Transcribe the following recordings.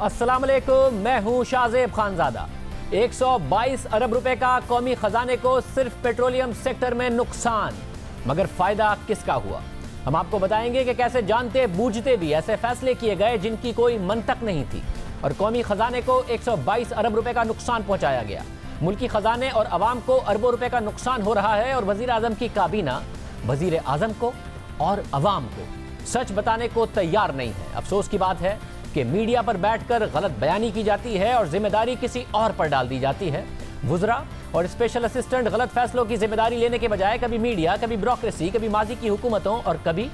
अस्सलाम वालेकुम, मैं हूं शाहजेब खानजादा। 122 अरब रुपए का कौमी खजाने को सिर्फ पेट्रोलियम सेक्टर में नुकसान, मगर फायदा किसका हुआ? हम आपको बताएंगे कि कैसे जानते बूझते भी ऐसे फैसले किए गए जिनकी कोई मंतक नहीं थी और कौमी खजाने को 122 अरब रुपए का नुकसान पहुंचाया गया। मुल्की खजाने और अवाम को अरबों रुपए का नुकसान हो रहा है और वजीर आजम की काबीना वजीर आजम को और अवाम को सच बताने को तैयार नहीं है। अफसोस की बात है कि मीडिया पर बैठकर गलत बयानी की जाती है और जिम्मेदारी किसी और पर डाल दी जाती है। वुज़रा और स्पेशल असिस्टेंट गलत फैसलों की जिम्मेदारी लेने के बजाय कभी मीडिया, कभी ब्यूरोक्रेसी, कभी माजी की हुकूमतों और कभी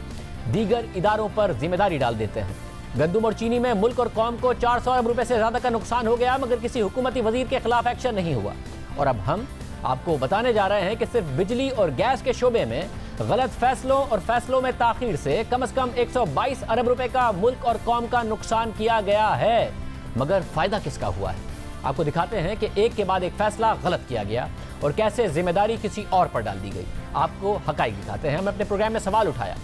दीगर इदारों पर जिम्मेदारी डाल देते हैं। गंदम और चीनी में मुल्क और कौम को 400 अरब रुपए से ज्यादा का नुकसान हो गया, मगर किसी हुकूमती वजीर के खिलाफ एक्शन नहीं हुआ। और अब हम आपको बताने जा रहे हैं कि सिर्फ बिजली और गैस के शोबे में गलत फैसलों और फैसलों में ताखीर से कम 122 अरब रुपए का मुल्क और कौम का नुकसान किया गया है, मगर फायदा किसका हुआ है? आपको दिखाते हैं कि एक के बाद एक फैसला गलत किया गया और कैसे जिम्मेदारी किसी और पर डाल दी गई। आपको हकाइक दिखाते हैं। हमने अपने प्रोग्राम में सवाल उठाया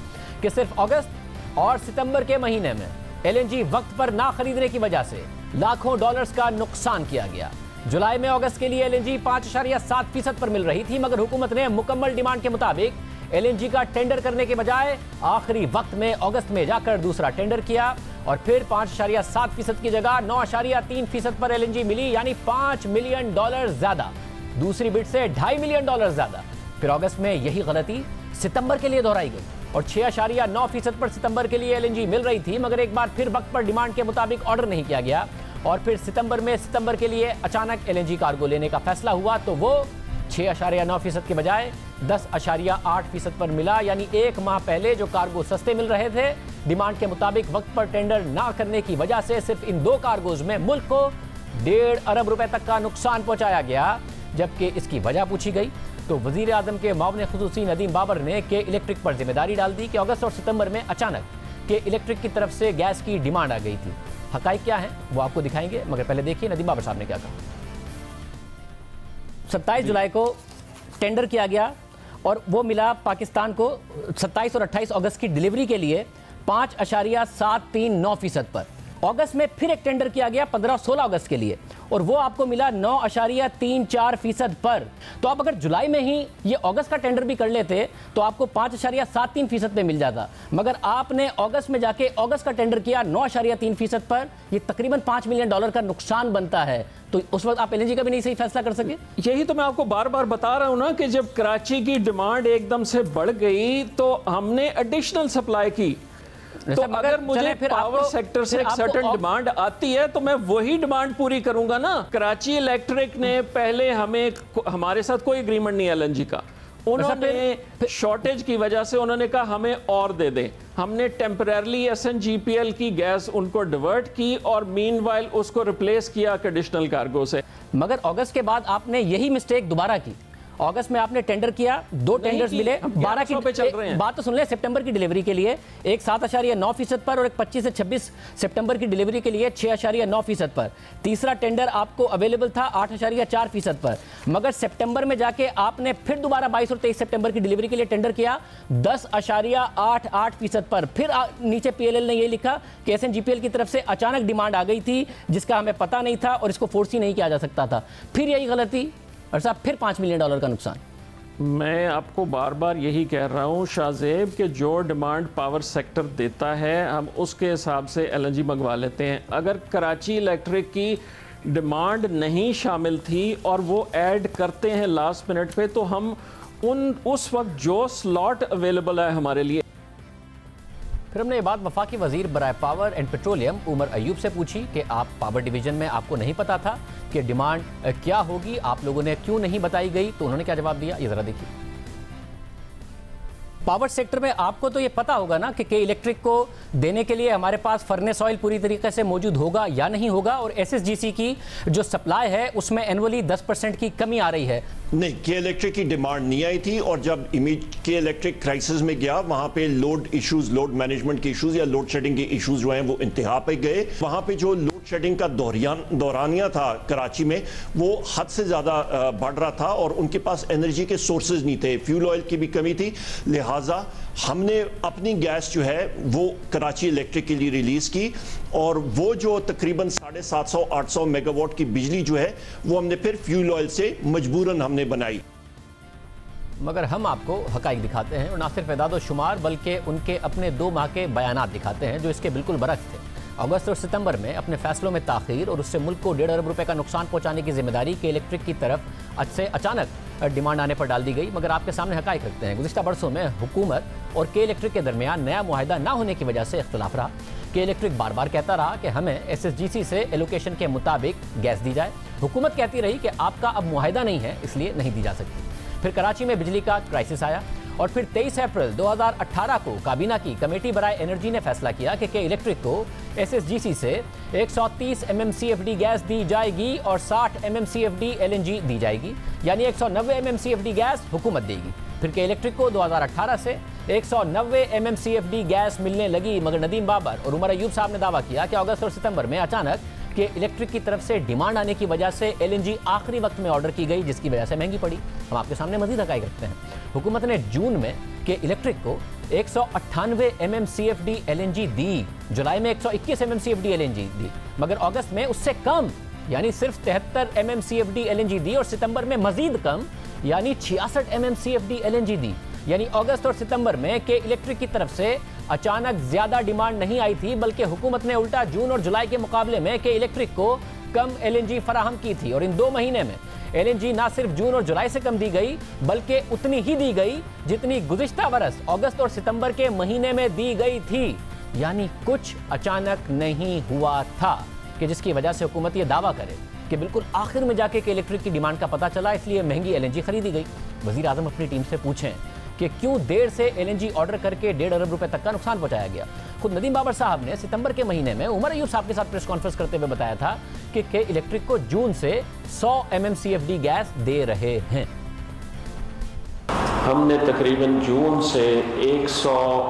कि सिर्फ अगस्त और सितंबर के महीने में LNG वक्त पर ना खरीदने की वजह से लाखों डॉलर्स का नुकसान किया गया। जुलाई में अगस्त के लिए LNG 5.7% पर मिल रही थी, मगर हुकूमत ने मुकम्मल डिमांड के मुताबिक LNG का टेंडर करने के बजाय आखिरी वक्त में अगस्त में जाकर दूसरा टेंडर किया और फिर 5.7% की जगह 9.3% पर LNG मिली, यानी $5 मिलियन ज्यादा। दूसरी बिड से $2.5 मिलियन ज्यादा। फिर अगस्त में यही गलती सितंबर के लिए दोहराई गई और 6.9% पर सितंबर के लिए LNG मिल रही थी, मगर एक बार फिर वक्त पर डिमांड के मुताबिक ऑर्डर नहीं किया गया और फिर सितंबर के लिए अचानक LNG कार्गो लेने का फैसला हुआ तो वो 6.9% के बजाय 10.8% पर मिला, यानी एक माह पहले जो कार्गो सस्ते मिल रहे थे डिमांड के मुताबिक वक्त पर टेंडर ना करने की वजह से सिर्फ इन दो कार्गोज में मुल्क को 1.5 अरब रुपए तक का नुकसान पहुंचाया गया। जबकि इसकी वजह पूछी गई तो वजीर आजम के मामले खुसूसी नदीम बाबर ने के इलेक्ट्रिक पर जिम्मेदारी डाल दी कि अगस्त और सितंबर में अचानक के इलेक्ट्रिक की तरफ से गैस की डिमांड आ गई थी। हकाइक क्या है वो आपको दिखाएंगे, मगर पहले देखिए नदीम बाबर साहब ने क्या कहा। 27 जुलाई को टेंडर किया गया और वो मिला पाकिस्तान को 27 और 28 अगस्त की डिलीवरी के लिए 5.739% पर। अगस्त में फिर एक टेंडर किया गया 15-16 अगस्त के लिए और वो आपको मिला 9.34% पर। तो आप अगर जुलाई में ही ये अगस्त का टेंडर भी कर लेते तो आपको 5.73% पे मिल जाता, मगर आपने अगस्त में जाके अगस्त का टेंडर किया 9.3% पर। ये तकरीबन $5 मिलियन का नुकसान बनता है। तो उस वक्त आप LNG का भी नहीं सही फैसला कर सके। यही तो मैं आपको बार बार बता रहा हूं ना कि जब कराची की डिमांड एकदम से बढ़ गई तो हमने एडिशनल सप्लाई की। तो अगर मुझे पावर सेक्टर से एक सर्टेन डिमांड आती है तो मैं वही डिमांड पूरी करूंगा ना। कराची इलेक्ट्रिक ने पहले हमारे साथ कोई एग्रीमेंट नहीं LNG का, उन्होंने शॉर्टेज की वजह से उन्होंने कहा हमें और दे दें। हमने टेम्परेरली SNGPL की गैस उनको डिवर्ट की और मीनवाइल उसको रिप्लेस किया कंडीशनल कार्गो से। मगर अगस्त के बाद आपने यही मिस्टेक दोबारा की। अगस्त में आपने टेंडर किया, 2 टेंडर्स मिले 12 की पे चल रहे हैं। बात तो सुन ले, सितंबर की डिलीवरी के लिए एक 7.9% पर और एक 25 से 26 सितंबर की डिलीवरी के लिए 6.9% पर। तीसरा टेंडर आपको अवेलेबल था 8.4% पर, मगर सितंबर में जाके आपने फिर दोबारा 22 और 23 सितंबर की डिलीवरी के लिए टेंडर किया 10.88% पर। फिर नीचे PLL ने ये लिखा कि SNGPL की तरफ से अचानक डिमांड आ गई थी जिसका हमें पता नहीं था और इसको फोर्स ही नहीं किया जा सकता था। फिर यही गलती और साहब फिर $5 मिलियन का नुकसान। मैं आपको बार बार यही कह रहा हूं शाहजेब कि जो डिमांड पावर सेक्टर देता है हम उसके हिसाब से LNG मंगवा लेते हैं। अगर कराची इलेक्ट्रिक की डिमांड नहीं शामिल थी और वो ऐड करते हैं लास्ट मिनट पे तो हम उस वक्त जो स्लॉट अवेलेबल है हमारे लिए। फिर हमने ये बात वफाकी वजीर बराए power and petroleum Umar Ayub से पूछी कि आप पावर डिवीजन में आपको नहीं पता था कि डिमांड क्या होगी, आप लोगों ने क्यों नहीं बताई गई? तो उन्होंने क्या जवाब दिया, ये जरा देखिए। पावर सेक्टर में आपको तो ये पता होगा ना कि इलेक्ट्रिक को देने के लिए हमारे पास फर्नेस ऑयल पूरी तरीके से मौजूद होगा या नहीं होगा, और SSGC की जो सप्लाई है उसमें एनुअली 10% की कमी आ रही है। नहीं, के इलेक्ट्रिक की डिमांड नहीं आई थी और जब के इलेक्ट्रिक क्राइसिस में गया वहां पे लोड इश्यूज, लोड मैनेजमेंट के इश्यूज या लोड शेडिंग के इश्यूज जो हैं वो इंतहा पे गए। वहां पे जो लोड शेडिंग का दौरानिया था कराची में वो हद से ज्यादा बढ़ रहा था और उनके पास एनर्जी के सोर्सेज नहीं थे, फ्यूल ऑयल की भी कमी थी, लिहाजा हमने अपनी गैस जो है वो कराची इलेक्ट्रिक के लिए रिलीज की और वो जो तकरीबन 750-800 मेगावाट की बिजली जो है वो हमने फिर फ्यूल ऑयल से मजबूरन हमने बनाई। मगर हम आपको हकाइक दिखाते हैं और ना सिर्फ एदाद शुमार बल्कि उनके अपने 2 माह के बयानात दिखाते हैं जो इसके बिल्कुल बरक्स थे। अगस्त और सितंबर में अपने फैसलों में ताखीर और उससे मुल्क को 1.5 अरब रुपए का नुकसान पहुंचाने की जिम्मेदारी के इलेक्ट्रिक की तरफ से अचानक डिमांड आने पर डाल दी गई। मगर आपके सामने हकाइक रखते हैं, गुज़िश्ता बरसों में हुकूमत और के इलेक्ट्रिक के दरमियान नया मुआहिदा ना होने की वजह से इख्तलाफ रहा। के इलेक्ट्रिक बार बार कहता रहा कि हमें SSGC से एलोकेशन के मुताबिक गैस दी जाए। हुकूमत कहती रही कि आपका अब मुआहिदा नहीं है इसलिए नहीं दी जा सकती। फिर कराची में बिजली का क्राइसिस आया और फिर 23 अप्रैल 2018 को काबीना की कमेटी बराए एनर्जी ने फैसला किया कि इलेक्ट्रिक को SSGC से 130 MMCFD गैस दी जाएगी और 60 MMCFD LNG दी जाएगी, यानी 190 MMCFD गैस हुकूमत देगी। फिर के इलेक्ट्रिक को 2018 से 190 MMCFD गैस मिलने लगी। मगर नदीम बाबर और उमर अयूब साहब ने दावा किया कि अगस्त और सितंबर में अचानक कि इलेक्ट्रिक की तरफ से डिमांड आने की वजह से LNG आखिरी वक्त में ऑर्डर की गई, जिसकी वजह से महंगी पड़ी। हम आपके सामने मजीद हकाइक रखते हैं। हुकूमत ने जून में के इलेक्ट्रिक को 198 MMCFD LNG दी, जुलाई में 121 MMCFD LNG दी, मगर अगस्त में उससे कम यानी सिर्फ 73 MMCFD LNG दी और सितंबर में मजीद कम यानी 66 MMCFD LNG दी। यानी अगस्त और सितंबर में के इलेक्ट्रिक की तरफ से अचानक ज्यादा डिमांड नहीं आई थी, बल्कि हुकूमत ने उल्टा जून और जुलाई के मुकाबले में के इलेक्ट्रिक को कम LNG फराहम की थी। और इन 2 महीने में LNG ना सिर्फ जून और जुलाई से कम दी गई बल्कि उतनी ही दी गई जितनी गुज़िश्ता बरस अगस्त और सितंबर के महीने में दी गई थी। यानी कुछ अचानक नहीं हुआ था कि जिसकी वजह से हुकूमत ये दावा करे कि बिल्कुल आखिर में जाके के इलेक्ट्रिक की डिमांड का पता चला इसलिए महंगी LNG खरीदी गई। वज़ीर आज़म अपनी टीम से पूछें कि क्यों देर से LNG ऑर्डर करके 1.5 अरब रुपए तक का नुकसान पहुंचाया गया। खुद नदीम बाबर साहब ने सितंबर के महीने में उमर अयूब साहब के साथ प्रेस कॉन्फ्रेंस करते हुए बताया था कि के इलेक्ट्रिक को जून से 100 MMCFD गैस दे रहे हैं। हमने तकरीबन जून से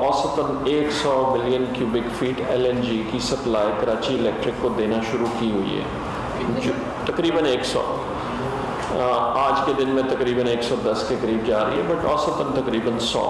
औसतन 100 मिलियन क्यूबिक फीट LNG की सप्लाई कराची इलेक्ट्रिक को देना शुरू की हुई है। तकरीबन 100, आज के दिन में तकरीबन 110 के करीब जा रही है, बट औसतन तकरीबन 100।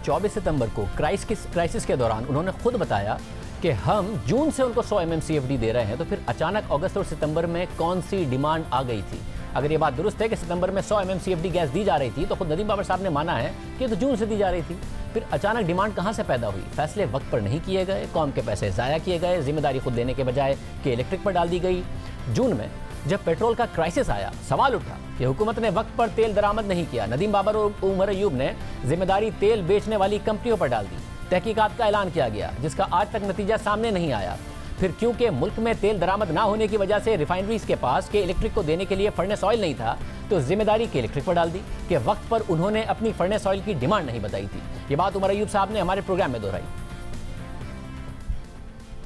24 सितंबर को क्राइसिस के दौरान उन्होंने खुद बताया कि हम जून से उनको 100 MMCFD दे रहे हैं। तो फिर अचानक अगस्त और सितंबर में कौन सी डिमांड आ गई थी? अगर ये बात दुरुस्त है कि सितंबर में 100 MMCFD गैस दी जा रही थी तो खुद नदीम बाबर साहब ने माना है कि तो जून से दी जा रही थी। फिर अचानक डिमांड कहां से पैदा हुई? फैसले वक्त पर नहीं किए गए, कौम के पैसे ज़ाया किए गए, जिम्मेदारी खुद देने के बजाय कि इलेक्ट्रिक पर डाल दी गई। जून में जब पेट्रोल का क्राइसिस आया, सवाल उठा कि हुकूमत ने वक्त पर तेल दरामद नहीं किया। नदीम बाबर और उमर अयूब ने जिम्मेदारी तेल बेचने वाली कंपनियों पर डाल दी। तहकीकात का ऐलान किया गया जिसका आज तक नतीजा सामने नहीं आया। फिर क्योंकि मुल्क में तेल दरामद ना होने की वजह से रिफाइनरीज के पास के इलेक्ट्रिक को देने के लिए फर्नेस ऑयल नहीं था, तो जिम्मेदारी के इलेक्ट्रिक पर डाल दी कि वक्त पर उन्होंने अपनी फर्नेस ऑयल की डिमांड नहीं बताई थी। ये बात उमर अयूब साहब ने हमारे प्रोग्राम में दोहराई।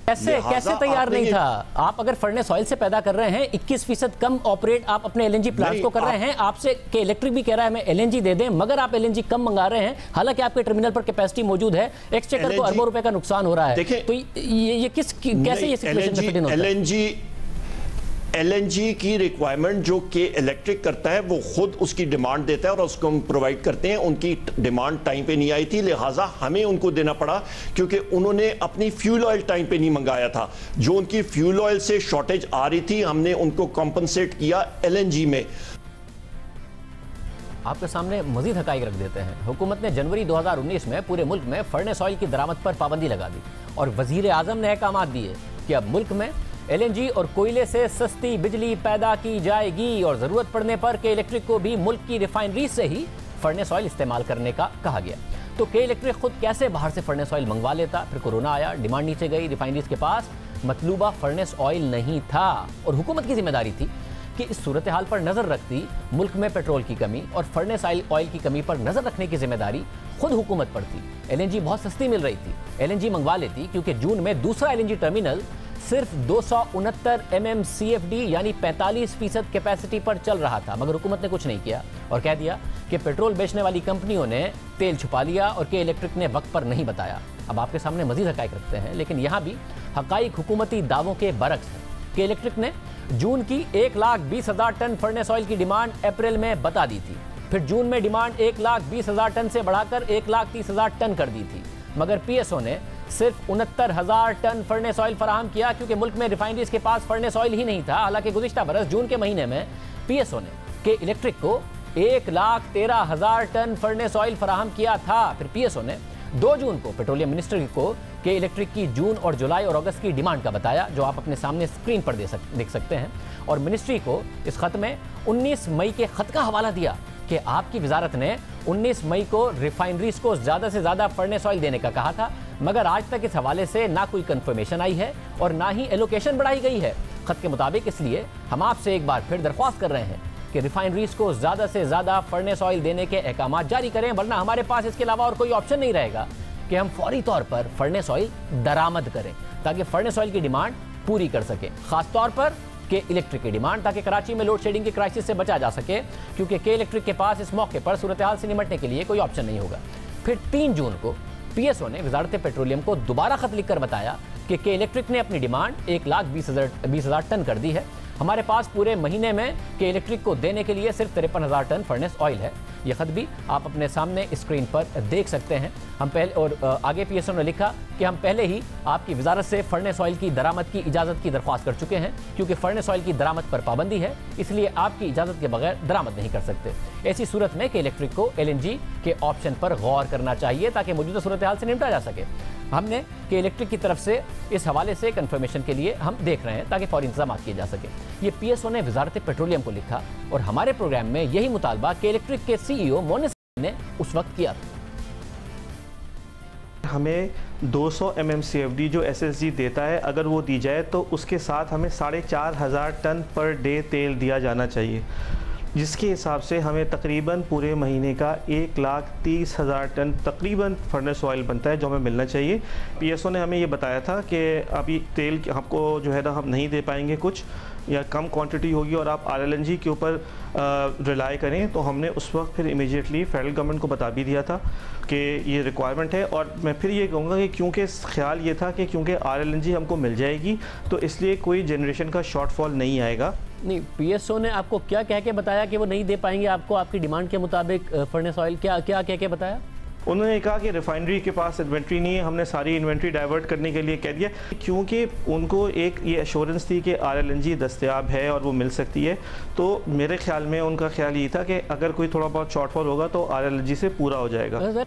कैसे तैयार नहीं था? आप अगर फर्नेस ऑयल से पैदा कर रहे हैं, 21% कम ऑपरेट आप अपने LNG प्लांट्स को कर रहे हैं, आपसे के इलेक्ट्रिक भी कह रहा है हमें LNG दे दें, मगर आप LNG कम मंगा रहे हैं, हालांकि आपके टर्मिनल पर कैपेसिटी मौजूद है, एक्सचेकर को अरबों रुपए का नुकसान हो रहा है। तो ये कैसे ये सिचुएशन में फिट इन होता है? LNG की रिक्वायरमेंट जो के इलेक्ट्रिक करता है वो खुद उसकी डिमांड देता है और उसको हम प्रोवाइड करते हैं। उनकी डिमांड टाइम पे नहीं आई थी, लिहाजा हमें उनको देना पड़ा क्योंकि उन्होंने अपनी फ्यूल ऑयल टाइम पे नहीं मंगाया था। जो उनकी फ्यूल ऑयल से शॉर्टेज आ रही थी, हमने उनको कॉम्पनसेट किया LNG में। आपके सामने मजीद हकाइक रख देते हैं। हुकूमत ने जनवरी 2019 में पूरे मुल्क में फर्नेस ऑयल की दरामद पर पाबंदी लगा दी और वजीर आजम ने अहकाम दिए कि अब मुल्क में LNG और कोयले से सस्ती बिजली पैदा की जाएगी और ज़रूरत पड़ने पर के इलेक्ट्रिक को भी मुल्क की रिफाइनरी से ही फर्नेस ऑयल इस्तेमाल करने का कहा गया। तो के इलेक्ट्रिक खुद कैसे बाहर से फर्नेस ऑयल मंगवा लेता? फिर कोरोना आया, डिमांड नीचे गई, रिफाइनरीज के पास मतलूबा फर्नेस ऑयल नहीं था और हुकूमत की जिम्मेदारी थी कि इस सूरत हाल पर नज़र रखती। मुल्क में पेट्रोल की कमी और फर्नेस ऑयल की कमी पर नज़र रखने की जिम्मेदारी खुद हुकूमत पर थी। LNG बहुत सस्ती मिल रही थी, LNG मंगवा लेती क्योंकि जून में दूसरा LNG टर्मिनल सिर्फ 269 MMCFD यानी 45% कैपेसिटी पर चल रहा था, मगर हुकूमत ने कुछ नहीं किया और कह दिया कि पेट्रोल बेचने वाली कंपनियों ने तेल छुपा लिया और के इलेक्ट्रिक ने वक्त पर नहीं बताया। अब आपके सामने मजीद हकाइक रखते हैं, लेकिन यहाँ भी हकाइक हुकूमती दावों के बरक्स हैं। के इलेक्ट्रिक ने जून की 1,20,000 टन फर्नेस ऑयल की डिमांड अप्रैल में बता दी थी, फिर जून में डिमांड 1,20,000 टन से बढ़ाकर 1,30,000 टन कर दी थी, मगर पीएसओ ने सिर्फ 69,000 टन फर्नेस ऑयल फराहम किया, क्योंकि मुल्क में रिफाइनरीज के पास फर्नेस ऑयल ही नहीं था। हालांकि गुज़िश्ता बरस जून के महीने में पीएसओ ने के इलेक्ट्रिक को 1,13,000 टन फर्नेस ऑयल फराहम किया था। फिर पीएसओ ने 2 जून को पेट्रोलियम मिनिस्ट्री को के इलेक्ट्रिक की जून और जुलाई और अगस्त की डिमांड का बताया, जो आप अपने सामने स्क्रीन पर देख सकते हैं। और मिनिस्ट्री को इस खत में 19 मई के खत का हवाला दिया कि आपकी वजारत ने 19 मई को रिफाइनरीज को ज़्यादा से ज़्यादा फर्नेस ऑयल देने का कहा था, मगर आज तक इस हवाले से ना कोई कंफर्मेशन आई है और ना ही एलोकेशन बढ़ाई गई है खत के मुताबिक। इसलिए हम आपसे एक बार फिर दरख्वास्त कर रहे हैं कि रिफाइनरीज को ज़्यादा से ज़्यादा फर्नेस ऑयल देने के अहकाम जारी करें, वरना हमारे पास इसके अलावा और कोई ऑप्शन नहीं रहेगा कि हम फौरी तौर पर फर्नेस ऑयल दरामद करें, ताकि फर्नेस ऑयल की डिमांड पूरी कर सके, खासतौर पर के इलेक्ट्रिक की डिमांड, ताकि कराची में लोड शेडिंग के क्राइसिस से बचा जा सके, क्योंकि के इलेक्ट्रिक के पास इस मौके पर सूरत हाल से निपटने के लिए कोई ऑप्शन नहीं होगा। फिर 3 जून को पीएसओ ने वजारत पेट्रोलियम को दोबारा खत लिखकर बताया कि के इलेक्ट्रिक ने अपनी डिमांड 1,20,000 टन कर दी है। हमारे पास पूरे महीने में के इलेक्ट्रिक को देने के लिए सिर्फ 53,000 टन फर्नेस ऑयल है। यह खत भी आप अपने सामने स्क्रीन पर देख सकते हैं। हम पहले और आगे पीएसओ ने लिखा कि हम पहले ही आपकी वजारत से फर्नेस ऑयल की दरामद की इजाज़त की दरख्वास्त कर चुके हैं, क्योंकि फर्नेस ऑयल की दरामद पर पाबंदी है, इसलिए आपकी इजाज़त के बगैर दरामद नहीं कर सकते। ऐसी सूरत में के इलेक्ट्रिक को LNG के ऑप्शन पर गौर करना चाहिए, ताकि मौजूदा सूरत हाल से निपटा जा सके। हमने के इलेक्ट्रिक की तरफ से इस हवाले से कंफर्मेशन के लिए हम देख रहे हैं, ताकि फौरी इंतजाम किए जा सके। ये पीएसओ ने वजारत पेट्रोलियम को लिखा और हमारे प्रोग्राम में यही मुतालबा के इलेक्ट्रिक के CEO मोनिस ने उस वक्त किया था। हमें 200 MMCFD जो SSG देता है, अगर वो दी जाए तो उसके साथ हमें 4,500 टन पर डे तेल दिया जाना चाहिए, जिसके हिसाब से हमें तकरीबन पूरे महीने का 1,30,000 टन तकरीबन फर्नेस ऑयल बनता है, जो हमें मिलना चाहिए। पीएसओ ने हमें ये बताया था कि अभी तेल आपको जो है ना हम नहीं दे पाएंगे, कुछ या कम क्वांटिटी होगी और आप RLNG के ऊपर रिलाई करें। तो हमने उस वक्त फिर इमीडिएटली फेडरल गवर्नमेंट को बता भी दिया था कि ये रिक्वायरमेंट है। और मैं फिर ये कहूँगा कि क्योंकि ख्याल ये था कि क्योंकि RLNG हमको मिल जाएगी तो इसलिए कोई जनरेशन का शॉर्टफॉल नहीं आएगा। नहीं, पीएसओ ने आपको क्या कह के बताया कि वो नहीं दे पाएंगे आपको आपकी डिमांड के मुताबिक फर्नेस ऑयल? क्या क्या कह के बताया? उन्होंने कहा कि रिफाइनरी के पास इन्वेंट्री नहीं है, हमने सारी इन्वेंट्री डाइवर्ट करने के लिए कह दिया, क्योंकि उनको एक ये एश्योरेंस थी कि RLNG दस्तयाब है और वो मिल सकती है। तो मेरे ख्याल में उनका ख्याल ये था कि अगर कोई थोड़ा बहुत शॉर्टफॉल होगा तो RLNG से पूरा हो जाएगा।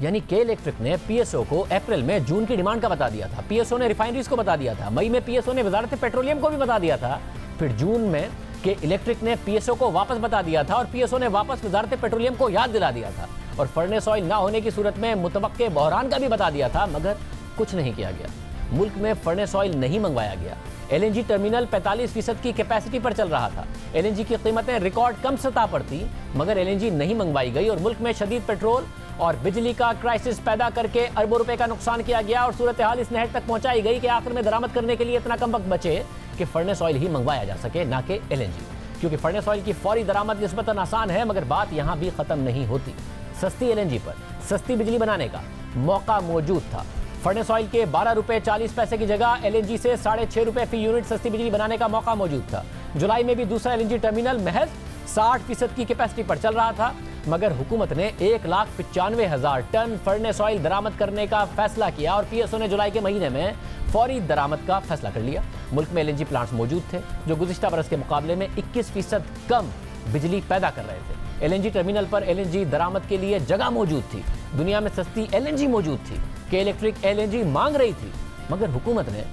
यानी के इलेक्ट्रिक ने पीएसओ को अप्रैल में जून की डिमांड का बता दिया था, पीएसओ ने रिफाइनरीज को बता दिया था, मई में पीएसओ ने वजारत पेट्रोलियम को भी बता दिया था, फिर जून में के इलेक्ट्रिक ने पीएसओ को वापस बता दिया था और पीएसओ ने वापस वजारत पेट्रोलियम को याद दिला दिया था और फर्नेस ऑयल ना होने की सूरत में मुतवक्के बहरान का भी बता दिया था, मगर कुछ नहीं किया गया। मुल्क में फर्नेस ऑयल नहीं मंगवाया गया। LNG टर्मिनल 45% की कैपेसिटी पर चल रहा था। LNG की कीमतें रिकॉर्ड कम सतह पर थी, मगर LNG नहीं मंगवाई गई और मुल्क में शदीद पेट्रोल और बिजली का क्राइसिस पैदा करके अरबों रुपए का नुकसान किया गया और सूरत हाल इस नहर तक पहुंचाई गई कि आखिर में दरामद करने के लिए इतना कम वक्त बचे कि फर्नेस ऑयल ही मंगवाया जा सके, ना कि LNG। क्योंकि फर्नेस ऑयल की फौरी दरामद निस्बतन आसान है, मगर बात यहाँ भी ख़त्म नहीं होती। सस्ती LNG पर सस्ती बिजली बनाने का मौका मौजूद था। फर्नेस ऑयल के 12 रुपए 40 पैसे की जगह LNG से 6.5 रुपए फी यूनिट सस्ती बिजली बनाने का मौका मौजूद था। जुलाई में भी दूसरा LNG टर्मिनल महज 60% की कैपेसिटी पर चल रहा था, मगर हुकूमत ने 1,95,000 टन फर्नेस ऑयल दरामद करने का फैसला किया और पीएसओ ने जुलाई के महीने में फौरी दरामद का फैसला कर लिया। मुल्क में LNG प्लांट्स मौजूद थे जो गुज़िश्ता बरस के मुकाबले में 21% कम बिजली पैदा कर रहे थे। LNG टर्मिनल पर LNG दरामद के लिए जगह मौजूद थी, दुनिया में सस्ती LNG मौजूद थी, के इलेक्ट्रिक LNG मांग रही थी, मगर हुकूमत ने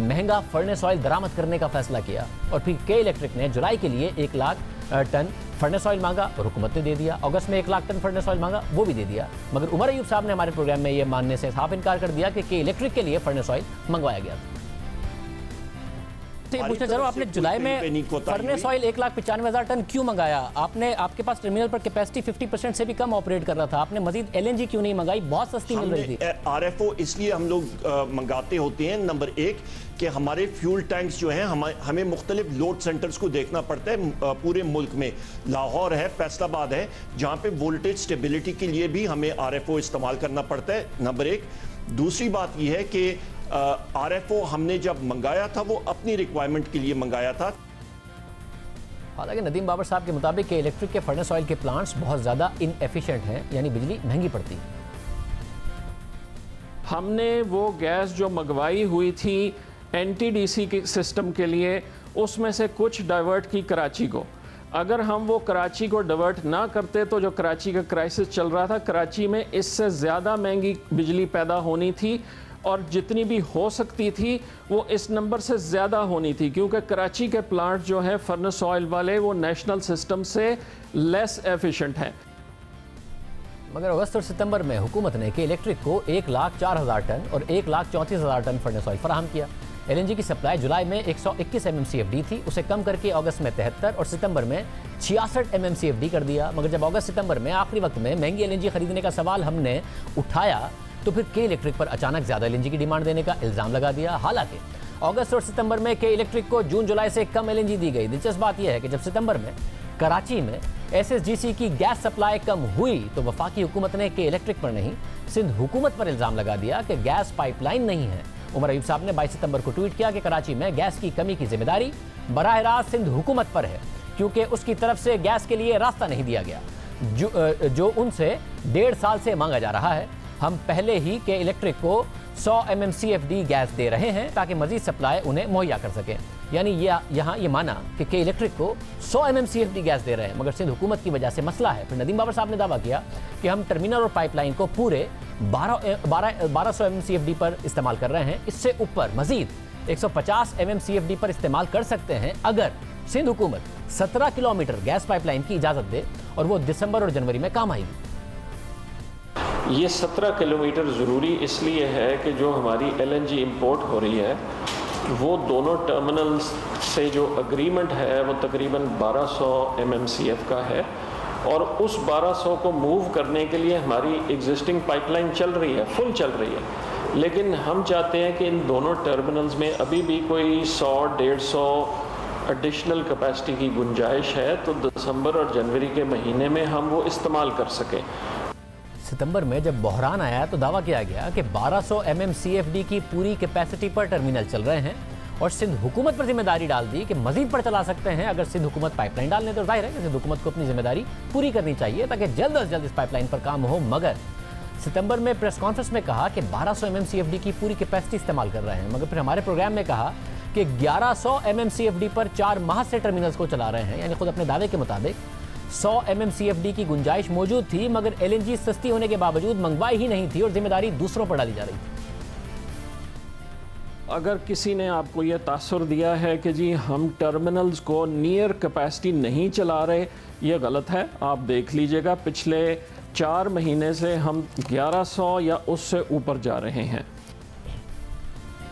महंगा फर्नेस ऑयल दरामद करने का फैसला किया और फिर के इलेक्ट्रिक ने जुलाई के लिए 1 लाख टन फर्नेस ऑयल मांगा और हुकूमत ने दे दिया। अगस्त में 1 लाख टन फर्नेस ऑयल मांगा, वो भी दे दिया, मगर उमर अयूब साहब ने हमारे प्रोग्राम में ये मानने से साफ इनकार कर दिया कि इलेक्ट्रिक के लिए फर्नेस ऑयल मंगवाया गया था। पूछना चाह रहा हूं, आपने जुलाई में फर्नेस ऑयल 1,95,000 टन क्यों मंगाया? आपने आपके पास टर्मिनल पर कैपेसिटी 50% से भी कम ऑपरेट कर रहा था, आपने मजीद LNG क्यों नहीं मंगाई? बहुत सस्ती मिल रही थी। RFO इसलिए हम लोग मंगाते होते हैं, नंबर 1 कि हमारे फ्यूल टैंक्स जो हैं हमें मुख्तलिफ लोड सेंटर्स को देखना पड़ता है पूरे मुल्क में। लाहौर है, फैसलाबाद है, जहाँ पे वोल्टेज स्टेबिलिटी के लिए भी हमें RFO इस्तेमाल करना पड़ता है, नंबर 1। दूसरी बात यह है कि RFO हमने जब मंगाया था वो अपनी रिक्वायरमेंट के लिए मंगाया था। हालांकि नदीम बाबर साहब के मुताबिक के इलेक्ट्रिक के फर्नेस ऑयल के प्लांट्स बहुत ज़्यादा इनएफिशिएंट हैं, यानी बिजली महंगी पड़ती है। हमने वो गैस जो मंगवाई हुई थी NTDC के सिस्टम के लिए, उसमें से कुछ डाइवर्ट की कराची को। अगर हम वो कराची को डाइवर्ट ना करते तो जो कराची का क्राइसिस चल रहा था, कराची में इससे ज़्यादा महंगी बिजली पैदा होनी थी, और जितनी भी हो सकती थी वो इस नंबर से ज़्यादा होनी थी, क्योंकि कराची के प्लांट जो हैं फर्नेस ऑयल वाले वो नेशनल सिस्टम से लेस एफिशिएंट हैं। मगर अगस्त और सितंबर में हुकूमत ने के इलेक्ट्रिक को 1,04,000 टन और 1,34,000 टन फर्नेस ऑयल फराहम किया। LNG की सप्लाई जुलाई में 121 MMCFD थी, उसे कम करके अगस्त में 73 और सितंबर में 66 MMCFD कर दिया। मगर जब अगस्त सितंबर में आखिरी वक्त में महंगी LNG खरीदने का सवाल हमने उठाया तो फिर के इलेक्ट्रिक पर अचानक ज़्यादा LNG की डिमांड देने का इल्ज़ाम लगा दिया। हालांकि अगस्त और सितंबर में के इलेक्ट्रिक को जून जुलाई से कम LNG दी गई। दिलचस्प बात यह है कि जब सितंबर में कराची में SSGC की गैस सप्लाई कम हुई तो वफाकी हुकूमत ने के इलेक्ट्रिक पर नहीं, सिंध हुकूमत पर इल्ज़ाम लगा दिया कि गैस पाइपलाइन नहीं है। उमर अयूब साहब ने 22 सितंबर को ट्वीट किया कि कराची में गैस की कमी की जिम्मेदारी बराह रास्त सिंध हुकूमत पर है, क्योंकि उसकी तरफ से गैस के लिए रास्ता नहीं दिया गया जो उनसे 1.5 साल से मांगा जा रहा है। हम पहले ही के इलेक्ट्रिक को 100 MMCFD गैस दे रहे हैं ताकि मजीद सप्लाई उन्हें मुहैया कर सकें। यानी यहाँ ये माना कि के इलेक्ट्रिक को 100 MMCFD गैस दे रहे हैं, मगर सिंध हुकूमत की वजह से मसला है। फिर नदीम बाबर साहब ने दावा किया कि हम टर्मिनल और पाइपलाइन को पूरे 1200 MMCFD पर इस्तेमाल कर रहे हैं, इससे ऊपर मजीद 150 MMCFD पर इस्तेमाल कर सकते हैं अगर सिंध हुकूमत 17 किलोमीटर गैस पाइपलाइन की इजाज़त दे, और वो दिसंबर और जनवरी में काम आएगी। ये 17 किलोमीटर ज़रूरी इसलिए है कि जो हमारी LNG इंपोर्ट हो रही है वो दोनों टर्मिनल्स से जो अग्रीमेंट है वो तकरीबन 1200 MMCF का है, और उस 1200 को मूव करने के लिए हमारी एग्जिस्टिंग पाइपलाइन चल रही है, फुल चल रही है। लेकिन हम चाहते हैं कि इन दोनों टर्मिनल्स में अभी भी कोई 100-150 एडिशनल कैपेसिटी की गुंजाइश है, तो दिसंबर और जनवरी के महीने में हम वो इस्तेमाल कर सकें। सितंबर में जब बहरान आया तो दावा किया गया कि 1200 MMCFD की पूरी कैपेसिटी पर टर्मिनल चल रहे हैं, और सिंध हुकूमत पर जिम्मेदारी डाल दी कि मजीद पर चला सकते हैं अगर सिंध हुकूमत पाइपलाइन डालने। तो जाहिर है कि सिंध हुकूमत को अपनी जिम्मेदारी पूरी करनी चाहिए ताकि जल्द अज जल्द इस पाइपलाइन पर काम हो। मगर सितंबर में प्रेस कॉन्फ्रेंस में कहा कि 1200 MMCFD की पूरी कैपेसिटी इस्तेमाल कर रहे हैं, मगर फिर हमारे प्रोग्राम में कहा कि 1100 MMCFD पर 4 माह से टर्मिनल्स को चला रहे हैं। यानी खुद अपने दावे के मुताबिक 100 MMCFD की गुंजाइश मौजूद थी, मगर LNG सस्ती होने के बावजूद मंगवाई ही नहीं थी और जिम्मेदारी दूसरों पर डाली जा रही थी। अगर किसी ने आपको यह तासुर दिया है कि जी हम टर्मिनल्स को नियर कैपेसिटी नहीं चला रहे, ये गलत है। आप देख लीजिएगा पिछले 4 महीने से हम 1100 या उससे ऊपर जा रहे हैं।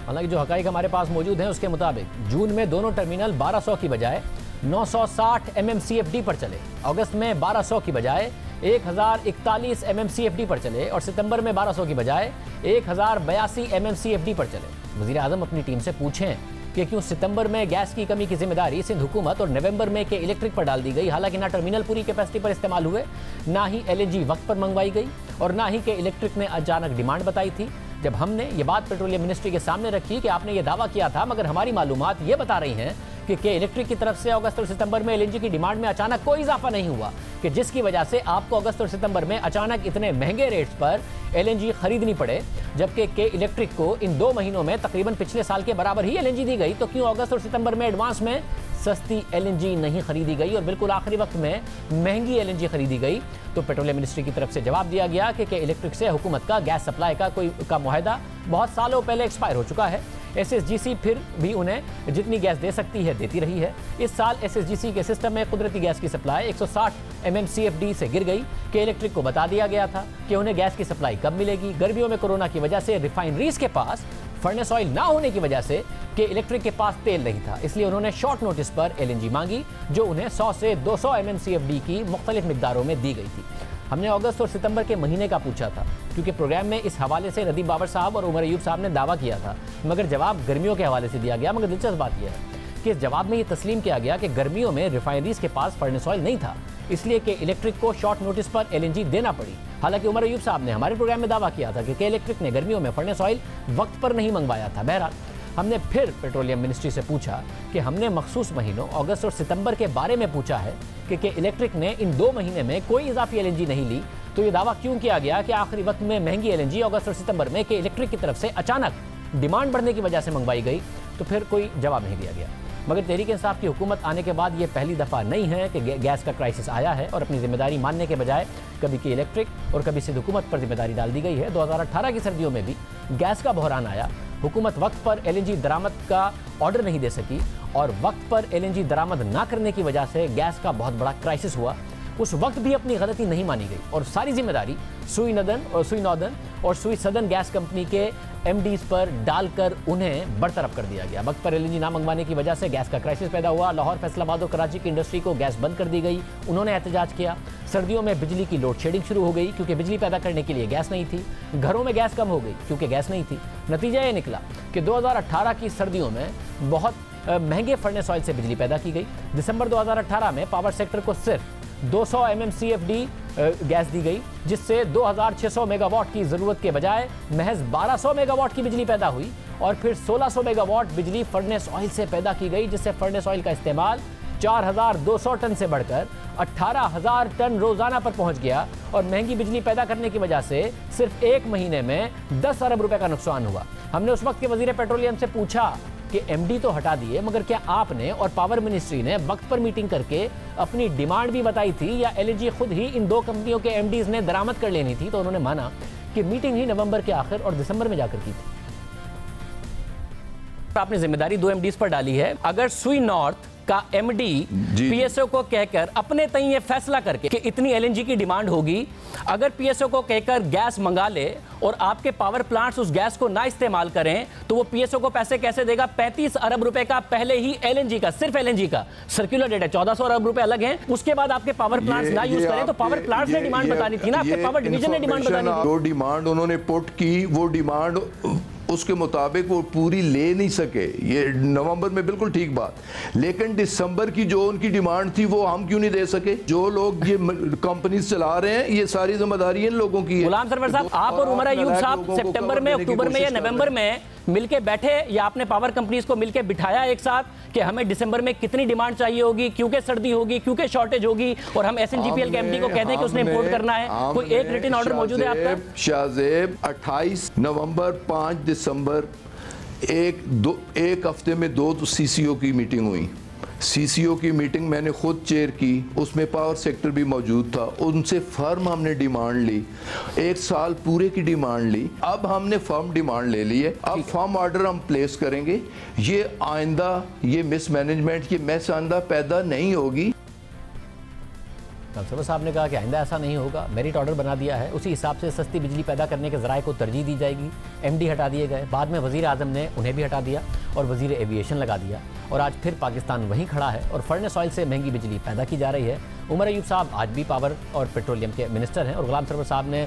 हालांकि जो हकाइक हमारे पास मौजूद हैं उसके मुताबिक जून में दोनों टर्मिनल 1200 की बजाय 960 MMCFD पर चले, अगस्त में 1200 की बजाय 1041 MMCFD पर चले, और सितंबर में 1200 की बजाय 1082 MMCFD पर चले। वज़ीर आज़म अपनी टीम से पूछें कि क्यों सितंबर में गैस की कमी की जिम्मेदारी सिंध हुकूमत और नवंबर में के इलेक्ट्रिक पर डाल दी गई। हालांकि ना टर्मिनल पूरी कैपेसिटी पर इस्तेमाल हुए, ना ही LNG वक्त पर मंगवाई गई, और ना ही के इलेक्ट्रिक ने अचानक डिमांड बताई थी। जब हमने ये बात पेट्रोलियम मिनिस्ट्री के सामने रखी कि आपने ये दावा किया था, मगर हमारी मालूमात ये बता रही हैं कि के इलेक्ट्रिक की तरफ से अगस्त और सितंबर में LNG की डिमांड में अचानक कोई इजाफा नहीं हुआ, कि जिसकी वजह से आपको अगस्त और सितंबर में अचानक इतने महंगे रेट्स पर LNG खरीदनी पड़े, जबकि के इलेक्ट्रिक को इन 2 महीनों में तकरीबन पिछले साल के बराबर ही LNG दी गई। तो क्यों अगस्त और सितंबर में एडवांस में सस्ती LNG नहीं खरीदी गई और बिल्कुल आखिरी वक्त में महंगी LNG खरीदी गई? तो पेट्रोलियम मिनिस्ट्री की तरफ से जवाब दिया गया कि के इलेक्ट्रिक से हुकूमत का गैस सप्लाई का मुआहदा बहुत सालों पहले एक्सपायर हो चुका है। SSGC फिर भी उन्हें जितनी गैस दे सकती है देती रही है। इस साल SSGC के सिस्टम में कुदरती गैस की सप्लाई 160 MMCFD से गिर गई। के इलेक्ट्रिक को बता दिया गया था कि उन्हें गैस की सप्लाई कब मिलेगी। गर्मियों में कोरोना की वजह से रिफाइनरीज के पास फर्नेस ऑयल ना होने की वजह से के इलेक्ट्रिक के पास तेल नहीं था, इसलिए उन्होंने शॉर्ट नोटिस पर LNG मांगी, जो उन्हें 100 से 200 MMCFD की मुख्तलिफ मिकदारों में दी गई थी। हमने अगस्त और सितंबर के महीने का पूछा था, क्योंकि प्रोग्राम में इस हवाले से नदीम बाबर साहब और उमर अयूब साहब ने दावा किया था, मगर जवाब गर्मियों के हवाले से दिया गया। मगर दिलचस्प बात यह है कि इस जवाब में ये तस्लीम किया गया कि गर्मियों में रिफाइनरीज के पास फर्नेस ऑयल नहीं था, इसलिए कि इलेक्ट्रिक को शॉर्ट नोटिस पर LNG देना पड़ी। हालांकि उमर अयूब साहब ने हमारे प्रोग्राम में दावा किया था कि इलेक्ट्रिक ने गर्मियों में फर्नेस ऑयल वक्त पर नहीं मंगवाया था। बहरहाल हमने फिर पेट्रोलियम मिनिस्ट्री से पूछा कि हमने मखसूस महीनों अगस्त और सितंबर के बारे में पूछा है कि इलेक्ट्रिक ने इन 2 महीने में कोई इजाफी एलएनजी नहीं ली, तो ये दावा क्यों किया गया कि आखिरी वक्त में महंगी एलएनजी अगस्त और सितंबर में कि इलेक्ट्रिक की तरफ से अचानक डिमांड बढ़ने की वजह से मंगवाई गई, तो फिर कोई जवाब नहीं दिया गया। मगर तहरीक इंसाफ की हुकूमत आने के बाद ये पहली दफ़ा नहीं है कि गैस का क्राइसिस आया है और अपनी जिम्मेदारी मानने के बजाय कभी की इलेक्ट्रिक और कभी सिर्फ हुकूमत पर जिम्मेदारी डाल दी गई है। 2018 की सर्दियों में भी गैस का बहरान आया, हुकूमत वक्त पर एलएनजी दरामद का ऑर्डर नहीं दे सकी और वक्त पर एलएनजी दरामद ना करने की वजह से गैस का बहुत बड़ा क्राइसिस हुआ। उस वक्त भी अपनी गलती नहीं मानी गई और सारी जिम्मेदारी सुई नॉर्दर्न और सुई सदर्न गैस कंपनी के एमडीज पर डालकर उन्हें बरतरफ कर दिया गया। वक्त पर एलएनजी ना मंगवाने की वजह से गैस का क्राइसिस पैदा हुआ। लाहौर, फैसलाबाद और कराची की इंडस्ट्री को गैस बंद कर दी गई। उन्होंने एहतजाज किया। सर्दियों में बिजली की लोड शेडिंग शुरू हो गई क्योंकि बिजली पैदा करने के लिए गैस नहीं थी। घरों में गैस कम हो गई क्योंकि गैस नहीं थी। नतीजा ये निकला कि 2018 की सर्दियों में बहुत महंगे फर्नेस ऑयल से बिजली पैदा की गई। दिसंबर 2018 में पावर सेक्टर को सिर्फ 200 MMCFD गैस दी गई, जिससे 2600 मेगावाट की जरूरत के बजाय महज 1200 मेगावाट की बिजली पैदा हुई और फिर 1600 मेगावाट बिजली फर्नेस ऑयल से पैदा की गई, जिससे फर्नेस ऑयल का इस्तेमाल 4200 टन से बढ़कर 18000 टन रोजाना पर पहुंच गया और महंगी बिजली पैदा करने की वजह से सिर्फ 1 महीने में 10 अरब रुपए का नुकसान हुआ। हमने उस वक्त के वजीर पेट्रोलियम से पूछा कि एमडी तो हटा दिए, मगर क्या आपने और पावर मिनिस्ट्री ने वक्त पर मीटिंग करके अपनी डिमांड भी बताई थी या एलएनजी खुद ही इन 2 कंपनियों के एमडीज ने दरामद कर लेनी थी? तो उन्होंने माना कि मीटिंग ही नवंबर के आखिर और दिसंबर में जाकर की थी। आपने जिम्मेदारी 2 एमडीज पर डाली है। अगर सुई नॉर्थ का एमडी पीएसओ को कहकर अपने तय ये फैसला करके कि इतनी एलएनजी की डिमांड होगी, अगर पीएसओ को कहकर गैस मंगा ले और आपके पावर प्लांट्स उस गैस को ना इस्तेमाल करें, तो वो पीएसओ को पैसे कैसे देगा? 35 अरब रुपए का पहले ही एलएनजी का, सिर्फ एलएनजी का सर्कुलर डेट है। 1400 अरब रुपए अलग हैं। उसके बाद आपके पावर प्लांट्स ना यूज करें तो पावर प्लांट्स ने डिमांड बतानी थी ना, आपके पावर डिवीजन ने डिमांड बतानी थी। जो डिमांड उन्होंने पुट की, वो डिमांड उसके मुताबिक वो पूरी ले नहीं सके। ये नवंबर में बिल्कुल ठीक बात, लेकिन दिसंबर की जो उनकी डिमांड थी वो हम क्यों नहीं दे सके? जो लोग ये कंपनी चला रहे हैं, ये सारी जिम्मेदारी इन लोगों की है। गुलाम सरवर साहब, आप और उमर अयूब साहब सितंबर में, अक्टूबर में या नवंबर में मिलके बैठे या आपने पावर कंपनीज को मिलके बिठाया एक साथ कि हमें दिसंबर में कितनी डिमांड चाहिए होगी, क्योंकि सर्दी होगी, क्योंकि शॉर्टेज होगी, और हम एसएनजीपीएल के एमडी को कह दें कि उसने इंपोर्ट करना है? कोई एक रिटन ऑर्डर मौजूद है आपका? शाहजेब 28 नवंबर 5 दिसंबर एक हफ्ते में 2 सीसीओ की मीटिंग हुई। सीसीओ की मीटिंग मैंने खुद चेयर की, उसमें पावर सेक्टर भी मौजूद था। उनसे फर्म हमने डिमांड ली, 1 साल पूरे की डिमांड ली। अब हमने फर्म डिमांड ले ली है, अब फर्म ऑर्डर हम प्लेस करेंगे। ये आइंदा ये मिसमैनेजमेंट, ये मैस आइंदा पैदा नहीं होगी। सरवर साहब ने कहा कि आइंदा ऐसा नहीं होगा, मेरिट ऑर्डर बना दिया है, उसी हिसाब से सस्ती बिजली पैदा करने के ज़राए को तरजीह दी जाएगी। एमडी हटा दिए गए, बाद में वज़ीर आज़म ने उन्हें भी हटा दिया और वज़ीर एविएशन लगा दिया, और आज फिर पाकिस्तान वहीं खड़ा है और फर्नेस ऑयल से महंगी बिजली पैदा की जा रही है। उमर अयूब साहब आज भी पावर और पेट्रोलियम के मिनिस्टर हैं, और गुलाम सरवर साहब ने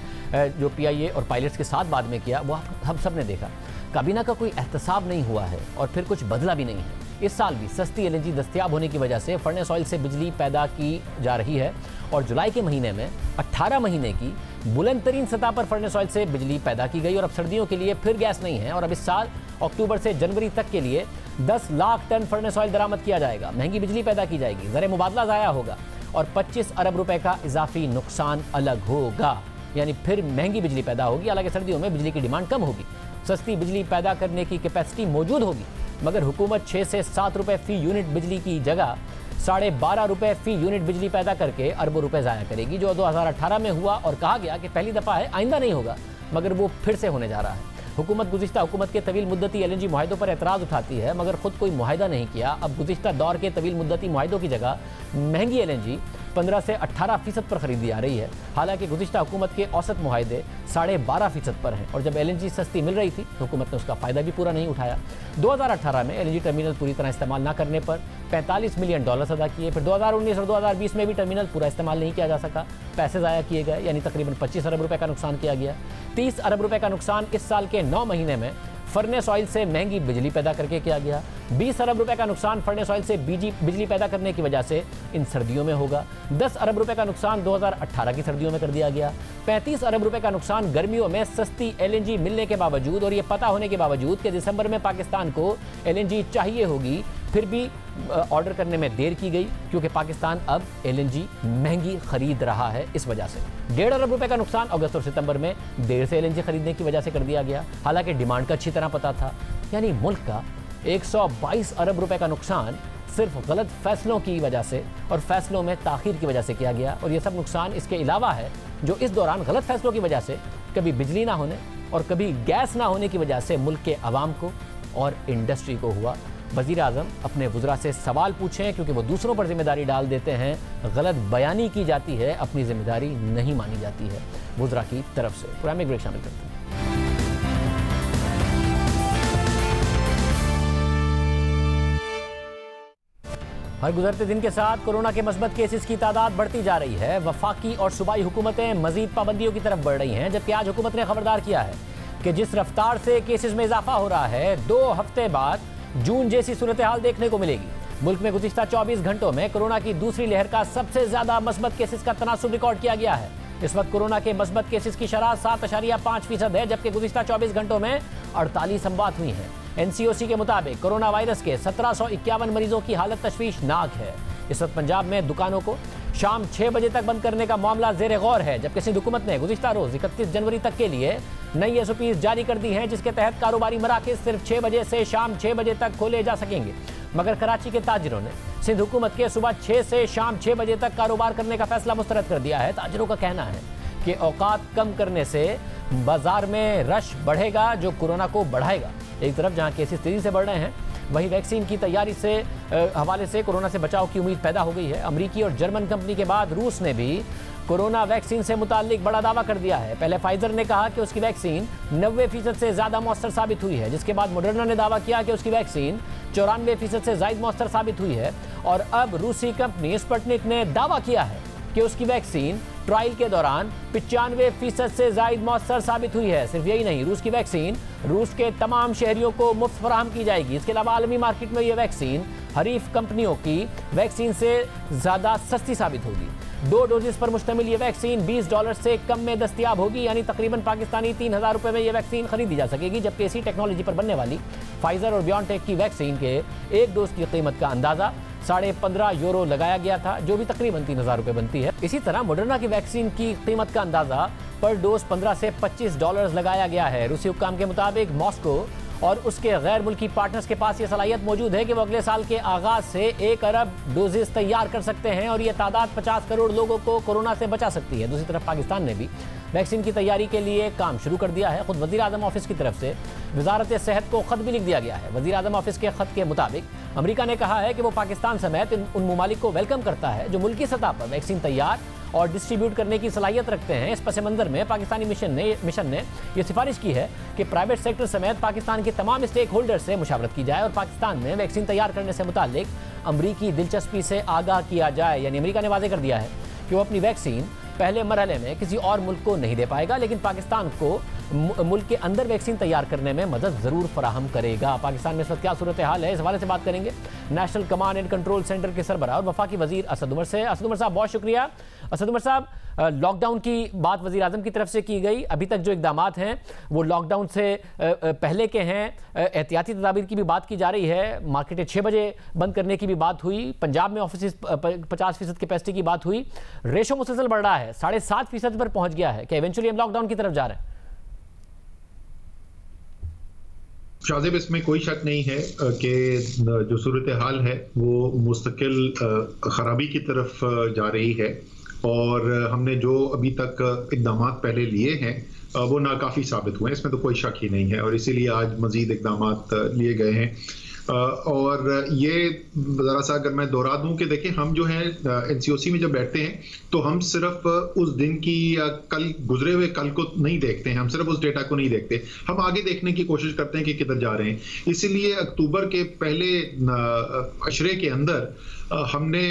जो PIA और पायलट्स के साथ बाद में किया वो हम सब ने देखा। काबीना का कोई एहतसाब नहीं हुआ है और फिर कुछ बदला भी नहीं है। इस साल भी सस्ती एलएनजी दस्तयाब होने की वजह से फर्नेस ऑयल से बिजली पैदा की जा रही है, और जुलाई के महीने में 18 महीने की बुलंद तरीन सतह पर फर्नेस ऑयल से बिजली पैदा की गई, और अब सर्दियों के लिए फिर गैस नहीं है। और अब इस साल अक्टूबर से जनवरी तक के लिए 10 लाख टन फर्नेस ऑयल दरामद किया जाएगा, महंगी बिजली पैदा की जाएगी, ज़र मुबादला ज़ाया होगा और 25 अरब रुपए का इजाफी नुकसान अलग होगा। यानी फिर महंगी बिजली पैदा होगी। हालांकि सर्दियों में बिजली की डिमांड कम होगी, सस्ती बिजली पैदा करने की कैपेसिटी मौजूद होगी, मगर हुकूमत 6 से 7 रुपए फी यूनिट बिजली की जगह 12.5 रुपए फी यूनिट बिजली पैदा करके अरबों रुपए ज़ाया करेगी, जो 2018 में हुआ और कहा गया कि पहली दफ़ा है, आइंदा नहीं होगा, मगर वो फिर से होने जा रहा है। हुकूमत गुज़िश्ता हुकूमत के तवील मुद्दती एलएनजी मुआहिदों पर एतराज़ उठाती है, मगर खुद कोई मुआहिदा नहीं किया। अब गुज़िश्ता दौर के तवील मुद्दती मुआहिदों की जगह महंगी एलएनजी 15 से 18% पर खरीदी जा रही है। हालांकि गुज़िश्ता हुकूमत के औसत मुआहिदे 12.5% पर हैं, और जब एलएनजी सस्ती मिल रही थी तो हुकूमत ने उसका फ़ायदा भी पूरा नहीं उठाया। 2018 में एलएनजी टर्मिनल पूरी तरह इस्तेमाल न करने पर $45 मिलियन अदा किए। फिर 2019 और 2020 में भी टर्मिनल पूरा इस्तेमाल नहीं किया जा सका, पैसे ज़ाया किए गए, यानी तकरीबन 25 अरब रुपए का नुकसान किया गया। 30 अरब रुपए का नुकसान इस साल के 9 महीने में फर्नेस ऑयल से महंगी बिजली पैदा करके किया गया। 20 अरब रुपए का नुकसान फर्नेस ऑयल से बिजली पैदा करने की वजह से इन सर्दियों में होगा। 10 अरब रुपए का नुकसान 2018 की सर्दियों में कर दिया गया। 35 अरब रुपए का नुकसान गर्मियों में सस्ती LNG मिलने के बावजूद और ये पता होने के बावजूद कि दिसंबर में पाकिस्तान को LNG चाहिए होगी, फिर भी ऑर्डर करने में देर की गई क्योंकि पाकिस्तान अब LNG महंगी खरीद रहा है। इस वजह से 1.5 अरब रुपए का नुकसान अगस्त और सितंबर में देर से LNG खरीदने की वजह से कर दिया गया, हालांकि डिमांड का अच्छी तरह पता था। यानी मुल्क का 122 अरब रुपए का नुकसान सिर्फ गलत फैसलों की वजह से और फैसलों में ताखीर की वजह से किया गया। और ये सब नुकसान इसके अलावा है जो इस दौरान गलत फैसलों की वजह से कभी बिजली ना होने और कभी गैस ना होने की वजह से मुल्क के अवाम को और इंडस्ट्री को हुआ। वज़ीर आज़म अपने वुज़रा से सवाल पूछें क्योंकि वो दूसरों पर जिम्मेदारी डाल देते हैं, गलत बयानी की जाती है, अपनी जिम्मेदारी नहीं मानी जाती है वुज़रा की तरफ से। प्रोग्राम में ब्रेक शामिल करते हैं। हर गुजरते दिन के साथ कोरोना के मस्बत केसेस की तादाद बढ़ती जा रही है। वफाकी और सूबाई हुकूमतें मजीद पाबंदियों की तरफ बढ़ रही हैं, जबकि आज हुकूमत ने खबरदार किया है कि जिस रफ्तार से केसेस में इजाफा हो रहा है 2 हफ्ते बाद जून जैसी सूरत हाल देखने को मिलेगी। मुल्क में गुज़िश्ता 24 घंटों में कोरोना की दूसरी लहर का सबसे ज्यादा मस्बत केसेस का तनासुब रिकॉर्ड किया गया है। इस वक्त कोरोना के मस्बत केसेस की शरह 7.5% है, जबकि गुज़िश्ता 24 घंटों में 48 अमवात हुई हैं। NCOC के मुताबिक कोरोना वायरस के 1751 मरीजों की हालत तशवीशनाक है। इस वक्त पंजाब में दुकानों को शाम 6 बजे तक बंद करने का मामला ज़ेर गौर है, जबकि सिंध हुकूमत ने गुज़िश्ता रोज 31 जनवरी तक के लिए नई SOPs जारी कर दी हैं, जिसके तहत कारोबारी मराकज़ सिर्फ 6 बजे से शाम 6 बजे तक खोले जा सकेंगे। मगर कराची के ताजिरों ने सिंध हुकूमत के सुबह 6 से शाम 6 बजे तक कारोबार करने का फैसला मुस्तरद कर दिया है। ताजिरों का कहना है कि औकात कम करने से बाजार में रश बढ़ेगा जो कोरोना को बढ़ाएगा। एक तरफ जहां केसेस तेजी से बढ़ रहे हैं, वहीं वैक्सीन की तैयारी से हवाले से कोरोना से बचाव की उम्मीद पैदा हो गई है। अमरीकी और जर्मन कंपनी के बाद रूस ने भी कोरोना वैक्सीन से मुताल्लिक बड़ा दावा कर दिया है। पहले फाइजर ने कहा कि उसकी वैक्सीन 90% से ज़्यादा मौसर साबित हुई है, जिसके बाद मॉडर्ना ने दावा किया कि उसकी वैक्सीन 94% से ज़ायद मौसर साबित हुई है। और अब रूसी कंपनी स्पुतनिक ने दावा किया है कि उसकी वैक्सीन ट्रायल के दौरान 95% से ज़ायद मौसर साबित हुई है। सिर्फ यही नहीं, रूस की वैक्सीन रूस के तमाम शहरियों को मुफ्त फराहम की जाएगी। इसके अलावा आलमी मार्केट में यह वैक्सीन हरीफ कंपनियों की वैक्सीन से ज़्यादा सस्ती साबित होगी। 2 डोजेस पर मुश्तमिल ये वैक्सीन $20 से कम में दस्तियाब होगी, यानी तकरीबन पाकिस्तानी 3000 रुपये में यह वैक्सीन खरीदी जा सकेगी। जबकि इसी टेक्नोलॉजी पर बनने वाली फाइजर और बियॉनटेक की वैक्सीन के एक डोज की कीमत का अंदाज़ा €15.5 लगाया गया था, जो भी तकरीबन 3000 रुपये बनती है। इसी तरह मॉडर्ना की वैक्सीन की कीमत का अंदाज़ा पर डोज $15 से $25 लगाया गया है। रूसी हुक्काम के मुताबिक मॉस्को और उसके गैर मुल्की पार्टनर्स के पास ये सलाहियत मौजूद है कि वो अगले साल के आगाज से 1 अरब डोजेस तैयार कर सकते हैं और ये तादाद 50 करोड़ लोगों को कोरोना से बचा सकती है। दूसरी तरफ पाकिस्तान ने भी वैक्सीन की तैयारी के लिए काम शुरू कर दिया है। खुद वज़ीर आज़म ऑफिस की तरफ से वजारत सेहत को ख़त भी लिख दिया गया है। वज़ीर आज़म ऑफिस के ख़त के मुताबिक अमेरिका ने कहा है कि वो पाकिस्तान समेत उन ममालिक को वेलकम करता है जो मुल्की सतह पर वैक्सीन तैयार और डिस्ट्रीब्यूट करने की सलाहियत रखते हैं। इस पस मंज़र में पाकिस्तानी मिशन ने यह सिफारिश की है कि प्राइवेट सेक्टर समेत पाकिस्तान के तमाम स्टेक होल्डर से मुशावरत की जाए और पाकिस्तान में वैक्सीन तैयार करने से मुताल्लिक अमरीकी दिलचस्पी से आगाह किया जाए। यानी अमेरिका ने वाज़ेह कर दिया है कि वो अपनी वैक्सीन पहले मरहले में किसी और मुल्क को नहीं दे पाएगा, लेकिन पाकिस्तान को मुल्क के अंदर वैक्सीन तैयार करने में मदद ज़रूर फराहम करेगा। पाकिस्तान में इस वक्त क्या सूरत हाल है, इस हवाले से बात करेंगे national command and control centre के सरबराह और वफाकी वज़ीर असद उमर से। असद उमर साहब बहुत शुक्रिया। असद उमर साहब, लॉकडाउन की बात वज़ीर आज़म की तरफ से की गई, अभी तक जो इक़दामात हैं वो लॉकडाउन से पहले के हैं। एहतियाती तदाबीर की भी बात की जा रही है, मार्केटें 6 बजे बंद करने की भी बात हुई, पंजाब में ऑफिस 50% कैपेसिटी की बात हुई, रेशो मुसलसल बढ़ रहा है, 7.5% पर पहुंच गया है। क्या इवेंचुअली हम लॉकडाउन की तरफ जा रहे हैं? शाजिब, इसमें कोई शक नहीं है कि जो सूरत हाल है वो मुस्तकिल खराबी की तरफ जा रही है और हमने जो अभी तक इक़दाम पहले लिए हैं वो नाकाफ़ी साबित हुए हैं, इसमें तो कोई शक ही नहीं है और इसीलिए आज मज़ीद इक़दाम लिए गए हैं। और ये ज़रा सा अगर मैं दोहरा दूं कि देखें, हम जो है एनसीओसी में जब बैठते हैं तो हम सिर्फ उस दिन की या कल गुजरे हुए कल को नहीं देखते हैं, हम सिर्फ उस डेटा को नहीं देखते, हम आगे देखने की कोशिश करते हैं कि किधर जा रहे हैं। इसीलिए अक्टूबर के पहले अशरे के अंदर हमने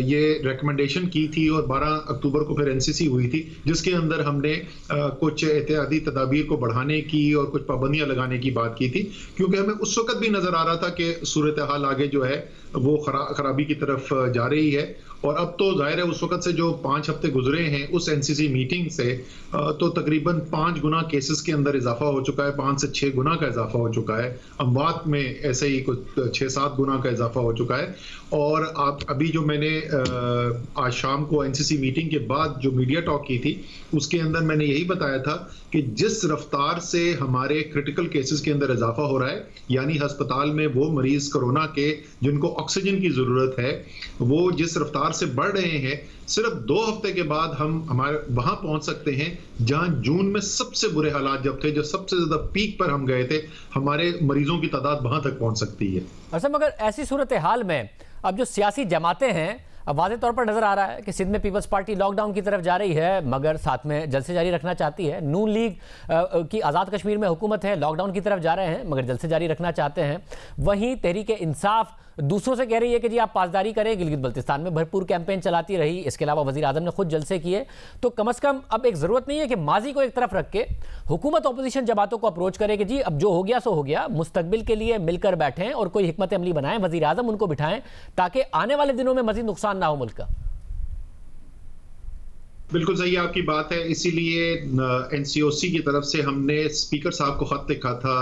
ये रिकमेंडेशन की थी और 12 अक्टूबर को फिर एनसीसी हुई थी, जिसके अंदर हमने कुछ एहतियाती तदाबीर को बढ़ाने की और कुछ पाबंदियां लगाने की बात की थी, क्योंकि हमें उस वक्त भी नजर आ रहा था कि सूरत हाल आगे जो है वो खराबी की तरफ जा रही है। और अब तो जाहिर है उस वक्त से जो 5 हफ्ते गुजरे हैं उस एनसीसी मीटिंग से तो तकरीबन 5 गुना केसेस के अंदर इजाफा हो चुका है, 5 से 6 गुना का इजाफा हो चुका है। अमवात में ऐसे ही कुछ 6-7 गुना का इजाफा हो चुका है। और आप अभी जो मैंने आज शाम को एनसीसी मीटिंग के बाद जो मीडिया टॉक की थी उसके अंदर मैंने यही बताया था कि जिस रफ्तार से हमारे क्रिटिकल केसेस के अंदर इजाफा हो रहा है, यानी अस्पताल में वो मरीज कोरोना के जिनको ऑक्सीजन की जरूरत है वो जिस रफ्तार से बढ़ रहे हैं, सिर्फ 2 हफ्ते के बाद हम हमारे वहां पहुंच सकते हैं जहां जून में सबसे बुरे हालात जब थे, जो सबसे ज्यादा पीक पर हम गए थे, हमारे मरीजों की तादाद वहां तक पहुंच सकती है। अच्छा, मगर ऐसी सूरत हाल में अब जो सियासी जमातें हैं, अब वाज़े तौर पर नजर आ रहा है कि सिंध में पीपल्स पार्टी लॉकडाउन की तरफ जा रही है मगर साथ में जल्द से जारी रखना चाहती है। नून लीग की आज़ाद कश्मीर में हुकूमत है, लॉकडाउन की तरफ जा रहे हैं मगर जल्द से जारी रखना चाहते हैं। वहीं तहरीक इंसाफ दूसरों से कह रही है कि जी आप पासदारी करें, गिलगित बल्तिस्तान में भरपूर कैंपेन चलाती रही, इसके अलावा वज़ीर आज़म ने खुद जलसे किए। तो कम से कम अब एक ज़रूरत नहीं है कि माजी को एक तरफ रख के हुकूमत अपोजिशन जमातों को अप्रोच करे कि जी अब जो हो गया सो हो गया, मुस्तकबिल के लिए मिलकर बैठें और कोई हिकमत अमली बनाएं, वज़ीर आज़म उनको बिठाएं ताकि आने वाले दिनों में मज़ीद नुकसान ना हो मुल्क का। बिल्कुल सही आपकी बात है। इसीलिए एनसीओसी की तरफ से हमने स्पीकर साहब को खत लिखा था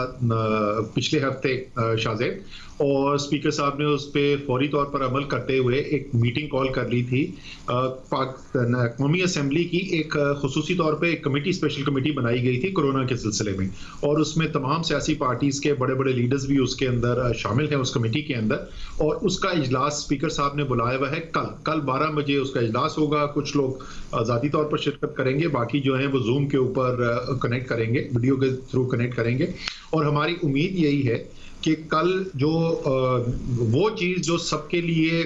पिछले हफ्ते शाज़ेब, और स्पीकर साहब ने उस पर फौरी तौर पर अमल करते हुए एक मीटिंग कॉल कर ली थी। कौमी असेंबली की एक खुसूसी तौर पे एक कमेटी, स्पेशल कमेटी बनाई गई थी कोरोना के सिलसिले में, और उसमें तमाम सियासी पार्टीज के बड़े बड़े लीडर्स भी उसके अंदर शामिल हैं उस कमेटी के अंदर। और उसका इजलास स्पीकर साहब ने बुलाया हुआ है कल 12 बजे उसका इजलास होगा। कुछ लोग ज़ाती तौर पर शिरकत करेंगे, बाकी जो है वो जूम के ऊपर कनेक्ट करेंगे, वीडियो के थ्रू कनेक्ट करेंगे। और हमारी उम्मीद यही है कि कल जो वो चीज़ जो सबके लिए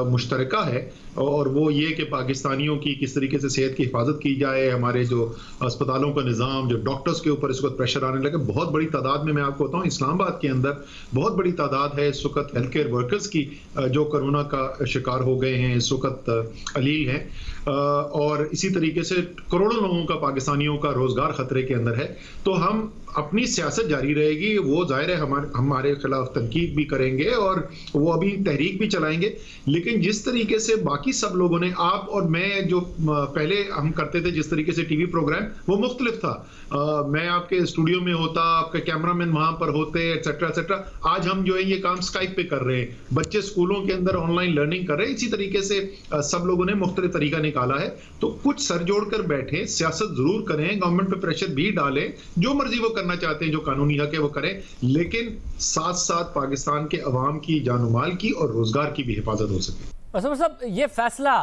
मुश्तरका है और वो ये कि पाकिस्तानियों की किस तरीके से सेहत की हिफाजत की जाए, हमारे जो अस्पतालों का निज़ाम, जो डॉक्टर्स के ऊपर इस वक्त प्रेशर आने लगे बहुत बड़ी तादाद में। मैं आपको बताऊं इस्लामाबाद के अंदर बहुत बड़ी तादाद है इस वक्त हेल्थ केयर वर्कर्स की जो कोरोना का शिकार हो गए हैं, इस वक्त अलील हैं, और इसी तरीके से करोड़ों लोगों का, पाकिस्तानियों का रोजगार खतरे के अंदर है। तो हम अपनी सियासत जारी रहेगी, वो जाहिर है हमारे खिलाफ तनकीद भी करेंगे और वो अभी तहरीक भी चलाएंगे, लेकिन जिस तरीके से बाकी सब लोगों ने, आप और मैं जो पहले हम करते थे जिस तरीके से टीवी प्रोग्राम, वो मुख्तलिफ था। मैं आपके स्टूडियो में होता, आपके कैमरामैन वहां पर होते, एटसेट्रा एटसेट्रा। आज हम जो है ये काम स्काइप पे कर रहे हैं, बच्चे स्कूलों के अंदर ऑनलाइन लर्निंग कर रहे हैं। इसी तरीके से सब लोगों ने मुख्तलिफ तरीका निकाला है। तो कुछ सर जोड़कर बैठे, सियासत जरूर करें, गवर्नमेंट पे प्रेशर भी डालें, जो मर्जी वो करना चाहते हैं, जो कानूनी हक है वो करें, लेकिन साथ साथ पाकिस्तान के अवाम की जान-ओ-माल की और रोजगार की भी हिफाजत हो सके। साहब, ये फैसला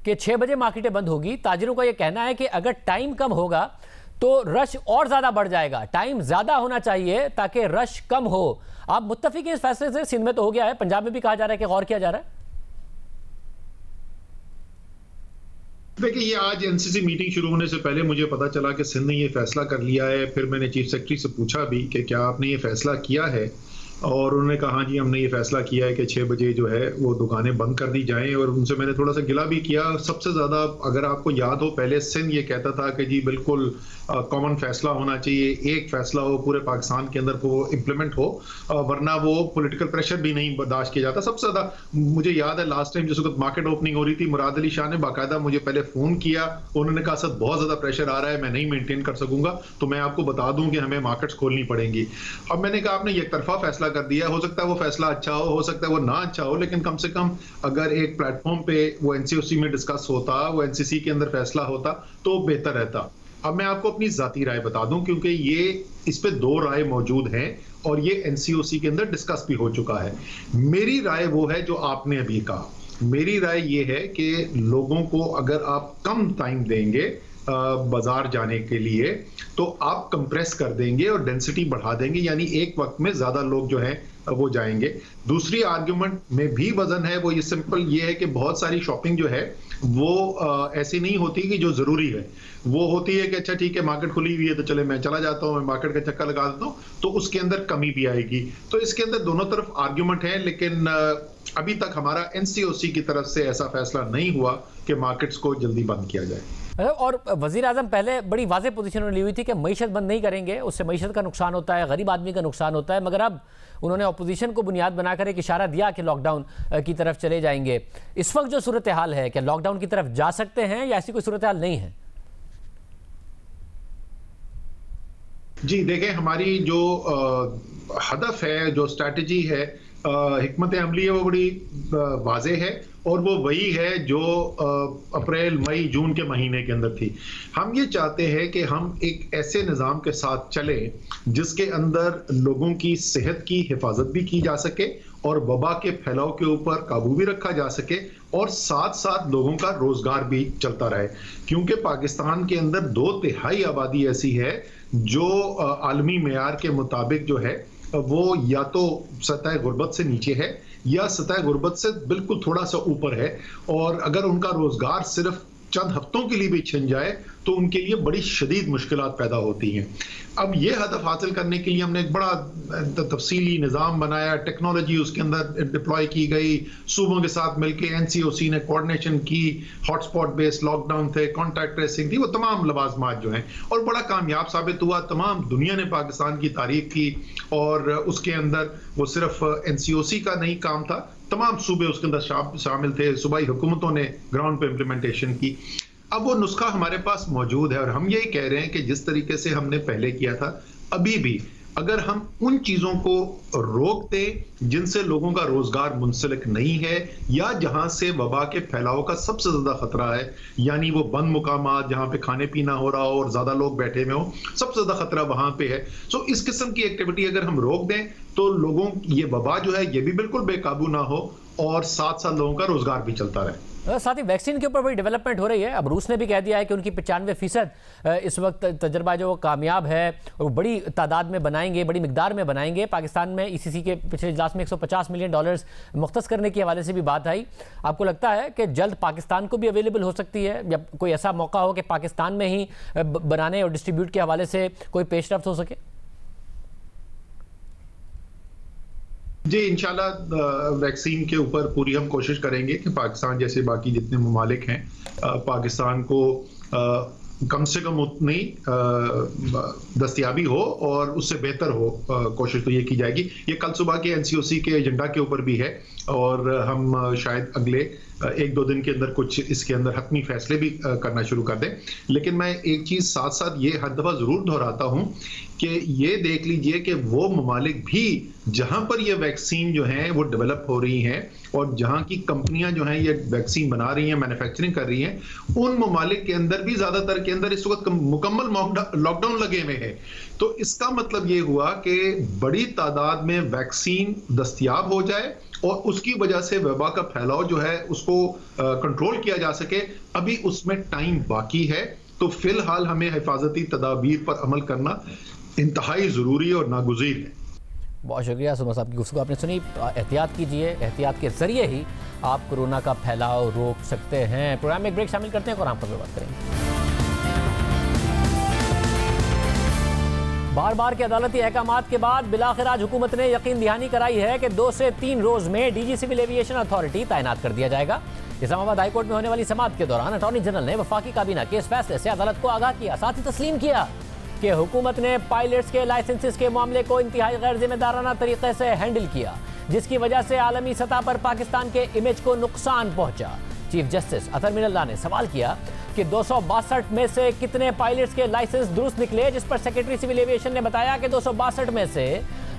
कि 6 बजे मार्केटें बंद होगी, ताजिरों का ये कहना है कि अगर टाइम कम होगा तो रश और ज्यादा बढ़ जाएगा, टाइम ज्यादा होना चाहिए ताकि रश कम हो। आप मुत्तफिक हैं इस फैसले से? सिंध में तो हो गया है, पंजाब में भी कहा जा रहा है कि गौर किया जा रहा है। देखिए, ये आज एनसीसी मीटिंग शुरू होने से पहले मुझे पता चला कि सिंध ने ये फैसला कर लिया है। फिर मैंने चीफ सेक्रेटरी से पूछा भी कि क्या आपने ये फैसला किया है, और उन्होंने कहा जी हमने ये फैसला किया है कि 6 बजे जो है वो दुकानें बंद कर दी जाएं। और उनसे मैंने थोड़ा सा गिला भी किया। सबसे ज़्यादा अगर आपको याद हो, पहले सिंध ये कहता था कि जी बिल्कुल कॉमन फैसला होना चाहिए, एक फैसला हो पूरे पाकिस्तान के अंदर, वो इम्प्लीमेंट हो, वरना वो पॉलिटिकल प्रेशर भी नहीं बर्दाश्त किया जाता। सबसे ज़्यादा मुझे याद है लास्ट टाइम जिस वक्त मार्केट ओपनिंग हो रही थी, मुराद अली शाह ने बाकायदा मुझे पहले फ़ोन किया, उन्होंने कहा सर बहुत ज़्यादा प्रेशर आ रहा है, मैं नहीं मेनटेन कर सकूंगा, तो मैं आपको बता दूं कि हमें मार्केट्स खोलनी पड़ेंगी। अब मैंने कहा आपने एक तरफा फैसला कर दिया, हो सकता है वो फैसला अच्छा हो सकता है वो ना अच्छा हो, लेकिन कम से कम अगर एक प्लेटफॉर्म पे वो एनसीओसी में डिस्कस होता, वो एनसीसी के अंदर फैसला होता तो बेहतर रहता। अब मैं आपको अपनी जाती राय बता दूं, क्योंकि ये इस पे 2 राय मौजूद हैं और ये एनसीओसी के अंदर डिस्कस भी हो चुका है। मेरी राय वो है जो आपने अभी कहा। मेरी राय ये है कि लोगों को अगर आप कम टाइम देंगे बाजार जाने के लिए, तो आप कंप्रेस कर देंगे और डेंसिटी बढ़ा देंगे, यानी एक वक्त में ज्यादा लोग जो हैं वो जाएंगे। दूसरी आर्गुमेंट में भी वजन है, वो ये सिंपल ये है कि बहुत सारी शॉपिंग जो है वो ऐसी नहीं होती कि जो जरूरी है, वो होती है कि अच्छा ठीक है मार्केट खुली हुई है तो चले मैं चला जाता हूँ, मैं मार्केट का चक्कर लगा देता हूँ, तो उसके अंदर कमी भी आएगी। तो इसके अंदर दोनों तरफ आर्ग्यूमेंट है, लेकिन अभी तक हमारा एनसीओसी की तरफ से ऐसा फैसला नहीं हुआ कि मार्केट्स को जल्दी बंद किया जाए। और वजीर आजम पहले बड़ी वाज़ेह पोजीशन ली हुई थी कि मईशत बंद नहीं करेंगे, उससे मईशत का नुकसान होता है, गरीब आदमी का नुकसान होता है, मगर अब उन्होंने अपोजिशन को बुनियाद बनाकर एक इशारा दिया कि लॉकडाउन की तरफ चले जाएंगे। इस वक्त जो सूरत हाल है, क्या लॉकडाउन की तरफ जा सकते हैं या ऐसी कोई सूरत हाल नहीं है? जी देखें, हमारी जो हदफ है, जो स्ट्रैटेजी है, हिकमत अमली है, वो बड़ी वाज़ेह है और वो वही है जो अप्रैल मई जून के महीने के अंदर थी। हम ये चाहते हैं कि हम एक ऐसे निज़ाम के साथ चलें जिसके अंदर लोगों की सेहत की हिफाजत भी की जा सके और वबा के फैलाव के ऊपर काबू भी रखा जा सके और साथ साथ लोगों का रोजगार भी चलता रहे, क्योंकि पाकिस्तान के अंदर 2/3 आबादी ऐसी है जो आलमी मेयार के मुताबिक जो है वो या तो सतह गुर्बत से नीचे है या सतह गुर्बत से बिल्कुल थोड़ा सा ऊपर है, और अगर उनका रोजगार सिर्फ चंद हफ्तों के लिए भी छिन जाए तो उनके लिए बड़ी शदीद मुश्किलात पैदा होती हैं। अब ये हदफ हासिल करने के लिए हमने एक बड़ा तफसीली निज़ाम बनाया, टेक्नोलॉजी उसके अंदर डिप्लॉय की गई, सूबों के साथ मिलकर एनसीओसी ने कोऑर्डिनेशन की, हॉटस्पॉट बेस्ड लॉकडाउन थे, कॉन्टैक्ट ट्रेसिंग थी, वो तमाम लवाजमात जो हैं, और बड़ा कामयाब साबित हुआ। तमाम दुनिया ने पाकिस्तान की तारीफ की और उसके अंदर वो सिर्फ एनसीओसी का नहीं काम था, तमाम सूबे उसके अंदर शामिल थे, सूबाई हुकूमतों ने ग्राउंड पे इम्प्लीमेंटेशन की। अब वो नुस्खा हमारे पास मौजूद है और हम यही कह रहे हैं कि जिस तरीके से हमने पहले किया था, अभी भी अगर हम उन चीजों को रोक दें जिनसे लोगों का रोजगार मुंसलिक नहीं है या जहां से वबा के फैलाव का सबसे ज्यादा खतरा है, यानी वो बंद मुकामात जहां पे खाने पीना हो रहा हो और ज्यादा लोग बैठे हुए हो, सबसे ज्यादा खतरा वहां पे है। सो इस किस्म की एक्टिविटी अगर हम रोक दें तो लोगों ये वबा जो है ये भी बिल्कुल बेकाबू ना हो और साथ साथ लोगों का रोजगार भी चलता रहे। साथ ही वैक्सीन के ऊपर बड़ी डेवलपमेंट हो रही है। अब रूस ने भी कह दिया है कि उनकी 95% इस वक्त तजर्बा जो कामयाब है, वो बड़ी तादाद में बनाएंगे, बड़ी मिकदार में बनाएंगे। पाकिस्तान में ईसीसी के पिछले इजलास में $150 मिलियन मुख्तस करने के हवाले से भी बात आई। आपको लगता है कि जल्द पाकिस्तान को भी अवेलेबल हो सकती है या कोई ऐसा मौका हो कि पाकिस्तान में ही बनाने और डिस्ट्रीब्यूट के हवाले से कोई पेशरफ्त हो सके? जी इंशाल्लाह वैक्सीन के ऊपर पूरी हम कोशिश करेंगे कि पाकिस्तान जैसे बाकी जितने ममालिक हैं पाकिस्तान को कम से कम उतनी दस्तयाबी हो और उससे बेहतर हो, कोशिश तो ये की जाएगी। ये कल सुबह के एनसीओसी के एजेंडा के ऊपर भी है और हम शायद अगले 1-2 दिन के अंदर कुछ इसके अंदर हतमी फैसले भी करना शुरू कर दें। लेकिन मैं एक चीज़ साथ साथ ये हर दफ़ा ज़रूर दोहराता हूँ कि ये देख लीजिए कि वो ममालिक भी जहाँ पर ये वैक्सीन जो हैं वो डेवलप हो रही हैं और जहाँ की कंपनियां जो हैं ये वैक्सीन बना रही हैं, मैन्युफैक्चरिंग कर रही हैं, उन ममालिक के अंदर भी ज़्यादातर के अंदर इस वक्त मुकम्मल लॉकडाउन लगे हुए हैं। तो इसका मतलब ये हुआ कि बड़ी तादाद में वैक्सीन दस्तयाब हो जाए और उसकी वजह से वबा का फैलाव जो है उसको कंट्रोल किया जा सके। अभी उसमें टाइम बाकी है, तो फिलहाल हमें हिफाजती तदाबीर पर अमल करना इंतहाई ज़रूरी और नागुज़ीर है। बहुत शुक्रिया सुमा साहब की गुफ्तगू आपने सुनी। एहतियात कीजिए, एहतियात के ज़रिए ही आप कोरोना का फैलाव रोक सकते हैं। प्रोग्राम में एक ब्रेक शामिल करते हैं, कुरान पर बात करेंगे। बार बार के अदालती अहकामात के बाद बिलाखिर आज हुकूमत ने यकीन दहानी कराई है कि 2 से 3 रोज में डीजी सिविल एविएशन अथॉरिटी तैनात कर दिया जाएगा। इस्लामाबाद हाईकोर्ट में होने वाली समाअत के दौरान अटॉर्नी जनरल ने वफाकी काबीना के इस फैसले से अदालत को आगाह किया, साथ ही तस्लीम किया कि हुकूमत ने पायलट्स के लाइसेंसेस के मामले को इंतहाई गैर जिम्मेदाराना तरीके से हैंडल किया, जिसकी वजह से आलमी सतह पर पाकिस्तान के इमेज को नुकसान पहुंचा। चीफ जस्टिस अतर मिनल्लाह ने सवाल किया कि 262 में से कितने पायलट्स के लाइसेंस दुरुस्त निकले, जिस पर सेक्रेटरी सिविल एविएशन ने बताया कि 262 में से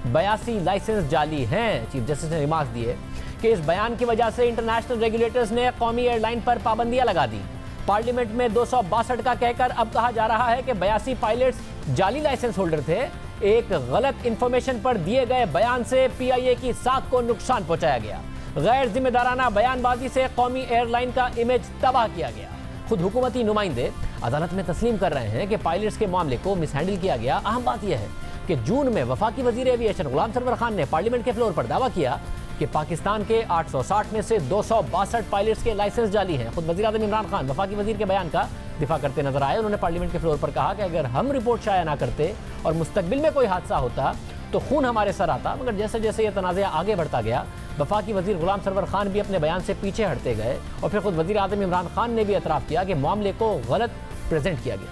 82 लाइसेंस जाली हैं। चीफ जस्टिस ने रिमार्क दिए कि इस बयान की वजह से इंटरनेशनल रेगुलेटर्स ने कौमी एयरलाइन पर पाबंदियां लगा दी। पार्लियामेंट में 262 का कहकर अब कहा जा रहा है कि 82 पायलट्स जाली लाइसेंस होल्डर थे। एक गलत इंफॉर्मेशन पर दिए गए बयान से पीआईए की साख को नुकसान पहुंचाया गया। गैर जिम्मेदाराना बयानबाजी से कौमी एयरलाइन का इमेज तबाह किया गया। खुद हुकूमती नुमाइंदे अदालत में तस्लीम कर रहे हैं कि पायलट्स के मामले को मिसहैंडल किया गया। अहम बात यह है कि जून में वफाकी वजीर एविएशन गुलाम सरवर खान ने पार्लियामेंट के फ्लोर पर दावा किया कि पाकिस्तान के 860 में से 262 पायलट्स के लाइसेंस जाली हैं। खुद वज़ीर-ए-आज़म इमरान खान वफाकी वजीर के बयान का दिफा करते नजर आए। उन्होंने पार्लियामेंट के फ्लोर पर कहा कि अगर हम रिपोर्ट शाया ना करते और मुस्तकबिल में कोई हादसा होता तो खून हमारे सर आता, मगर जैसे जैसे ये तनाज़ा आगे बढ़ता गया वफाकी वजीर गुलाम सरवर खान भी अपने बयान से पीछे हटते गए और फिर खुद वज़ीर-ए-आज़म इमरान खान ने भी एतराफ़ किया कि मामले को गलत प्रेजेंट किया गया।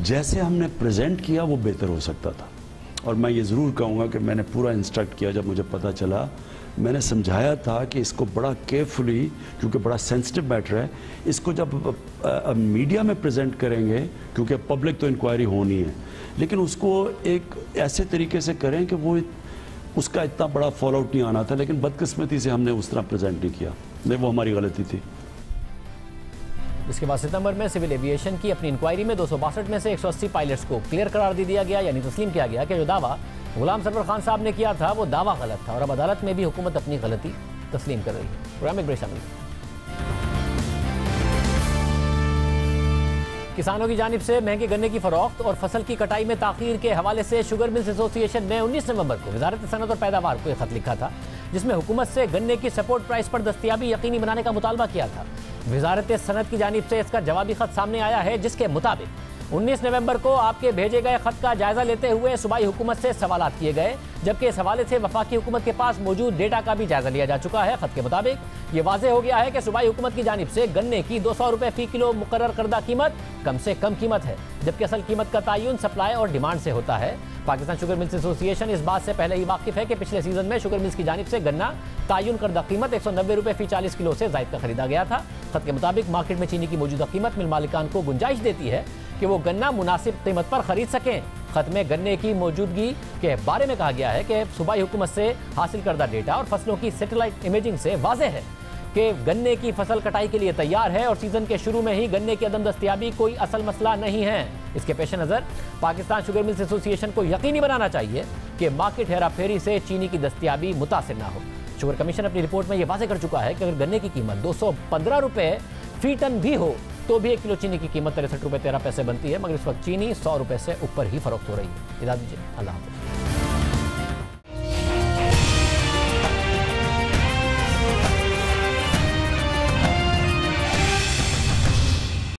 जैसे हमने प्रेजेंट किया वो बेहतर हो सकता था, और मैं ये ज़रूर कहूँगा कि मैंने पूरा इंस्ट्रक्ट किया। जब मुझे पता चला मैंने समझाया था कि इसको बड़ा केयरफुली, क्योंकि बड़ा सेंसिटिव मैटर है, इसको जब मीडिया में प्रेजेंट करेंगे, क्योंकि पब्लिक तो इंक्वायरी होनी है, लेकिन उसको एक ऐसे तरीके से करें कि वो उसका इतना बड़ा फॉल आउट नहीं आना था। लेकिन बदकिस्मती से हमने उस तरह प्रेजेंट नहीं किया, नहीं, वो हमारी गलती थी। इसके बाद सितंबर में सिविल एविएशन की अपनी इंक्वायरी में 262 में से 180 पायलट्स को क्लियर करार दे दिया गया, यानी तस्लीम किया गया कि जो दावा गुलाम सरवर खान साहब ने किया था वो दावा गलत था, और अब अदालत में भी हुकूमत अपनी गलती तस्लीम कर रही है। प्रोग्राम में ब्रेक शामिल। किसानों की जानिब से महंगे गन्ने की फरोख्त और फसल की कटाई में ताखीर के हवाले से शुगर मिल्स एसोसिएशन ने 19 नवंबर को वजारत सनत और पैदावार को एक खत लिखा था, जिसमें हुकूमत से गन्ने की सपोर्ट प्राइस पर दस्तयाबी यकीनी बनाने का मुतालबा किया था। वजारत सनत की जानिब से इसका जवाबी खत सामने आया है, जिसके मुताबिक 19 नवंबर को आपके भेजे गए खत का जायजा लेते हुए सूबाई हुकूमत से सवालात किए गए, जबकि इस हवाले से वफाकी हुकूमत के पास मौजूद डेटा का भी जायजा लिया जा चुका है। खत के मुताबिक ये वाज़ेह हो गया है कि सूबाई हुकूमत की जानिब से गन्ने की 200 रुपये फी किलो मुकर्रर करदा कीमत कम से कम कीमत है, जबकि असल कीमत का तयन सप्लाई और डिमांड से होता है। पाकिस्तान शुगर मिल्स एसोसिएशन इस बात से पहले ही वाकिफ है कि पिछले सीजन में शुगर मिल्स की जानिब से गन्ना तयन करदा कीमत 190 रुपये फी 40 किलो से ज़ायद का खरीदा गया था। खत के मुताबिक मार्केट में चीनी की मौजूदा कीमत मिल मालिकान को गुंजाइश देती है कि वो गन्ना मुनासिब कीमत पर खरीद सकें। खत में गन्ने की मौजूदगी के बारे में कहा गया है कि सूबाई हुकूमत से हासिल करदा डेटा और फसलों की सैटेलाइट इमेजिंग से वाज़ेह है कि गन्ने की फसल कटाई के लिए तैयार है और सीजन के शुरू में ही गन्ने की अदम दस्तयाबी कोई असल मसला नहीं है। इसके पेश नज़र पाकिस्तान शुगर मिल्स एसोसिएशन को यकीनी बनाना चाहिए कि मार्केट हेरा फेरी से चीनी की दस्तयाबी मुतासिर ना हो। शुगर कमीशन अपनी रिपोर्ट में यह वाज़ेह कर चुका है कि अगर गन्ने की कीमत 215 रुपये फी टन भी हो तो भी 1 किलो चीनी की कीमत 63 रुपये 13 पैसे बनती है, मगर इस वक्त चीनी 100 रुपये से ऊपर ही फरोख्त हो रही है। इजाज़त दीजिए, अल्लाह हाफ़िज़।